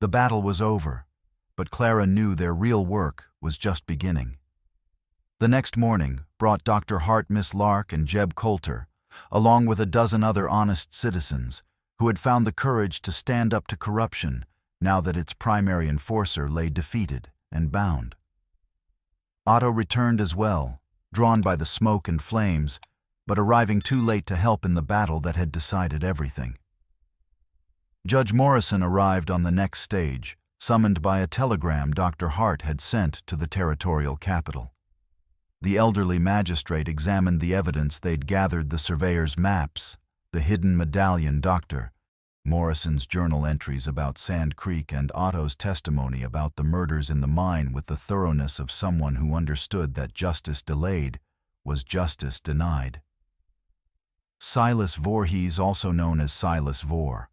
The battle was over, but Clara knew their real work was just beginning. The next morning brought Dr. Hart, Miss Lark, and Jeb Coulter, along with a dozen other honest citizens who had found the courage to stand up to corruption now that its primary enforcer lay defeated and bound. Otto returned as well, drawn by the smoke and flames, but arriving too late to help in the battle that had decided everything. Judge Morrison arrived on the next stage, summoned by a telegram Dr. Hart had sent to the territorial capital. The elderly magistrate examined the evidence they'd gathered: the surveyor's maps, the hidden medallion doctor, Morrison's journal entries about Sand Creek, and Otto's testimony about the murders in the mine with the thoroughness of someone who understood that justice delayed was justice denied. Silas Voorhees, also known as Silas Vor,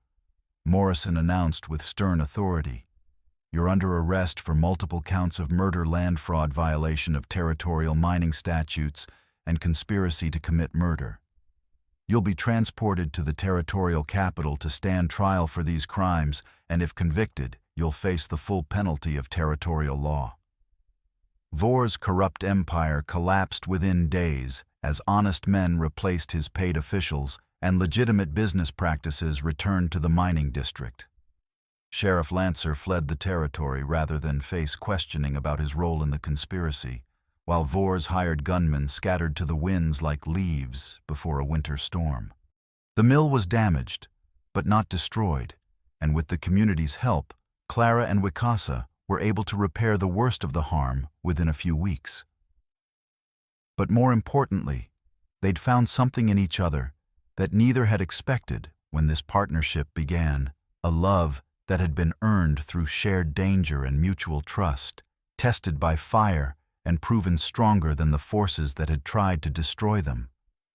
Morrison announced with stern authority, "You're under arrest for multiple counts of murder, land fraud, violation of territorial mining statutes, and conspiracy to commit murder. You'll be transported to the territorial capital to stand trial for these crimes, and if convicted, you'll face the full penalty of territorial law." Vor's corrupt empire collapsed within days as honest men replaced his paid officials and legitimate business practices returned to the mining district. Sheriff Lancer fled the territory rather than face questioning about his role in the conspiracy, while Vor's hired gunmen scattered to the winds like leaves before a winter storm. The mill was damaged, but not destroyed, and with the community's help, Clara and Wicasa were able to repair the worst of the harm within a few weeks. But more importantly, they'd found something in each other that neither had expected when this partnership began: a love that had been earned through shared danger and mutual trust, tested by fire and proven stronger than the forces that had tried to destroy them.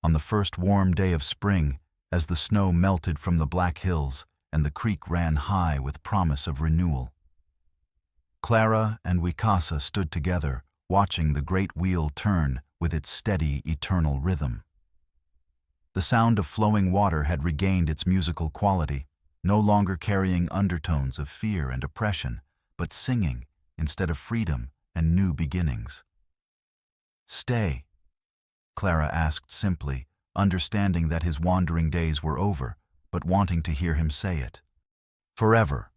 On the first warm day of spring, as the snow melted from the Black Hills and the creek ran high with promise of renewal, Clara and Wicasa stood together, watching the great wheel turn with its steady, eternal rhythm. The sound of flowing water had regained its musical quality, no longer carrying undertones of fear and oppression, but singing instead of freedom and new beginnings. "Stay," Clara asked simply, understanding that his wandering days were over, but wanting to hear him say it. "Forever."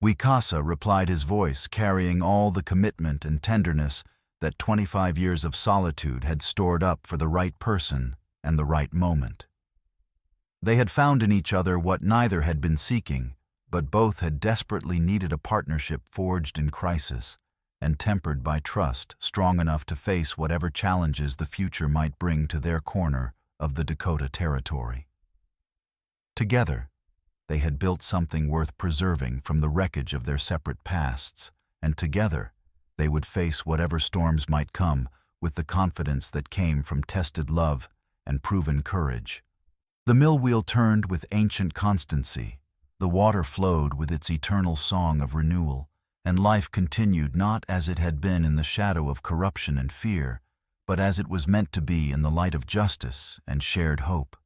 Wicasa replied, his voice carrying all the commitment and tenderness that 25 years of solitude had stored up for the right person and the right moment. They had found in each other what neither had been seeking, but both had desperately needed: a partnership forged in crisis and tempered by trust strong enough to face whatever challenges the future might bring to their corner of the Dakota Territory. Together, they had built something worth preserving from the wreckage of their separate pasts, and together they would face whatever storms might come with the confidence that came from tested love and proven courage. The mill wheel turned with ancient constancy, the water flowed with its eternal song of renewal, and life continued not as it had been in the shadow of corruption and fear, but as it was meant to be in the light of justice and shared hope.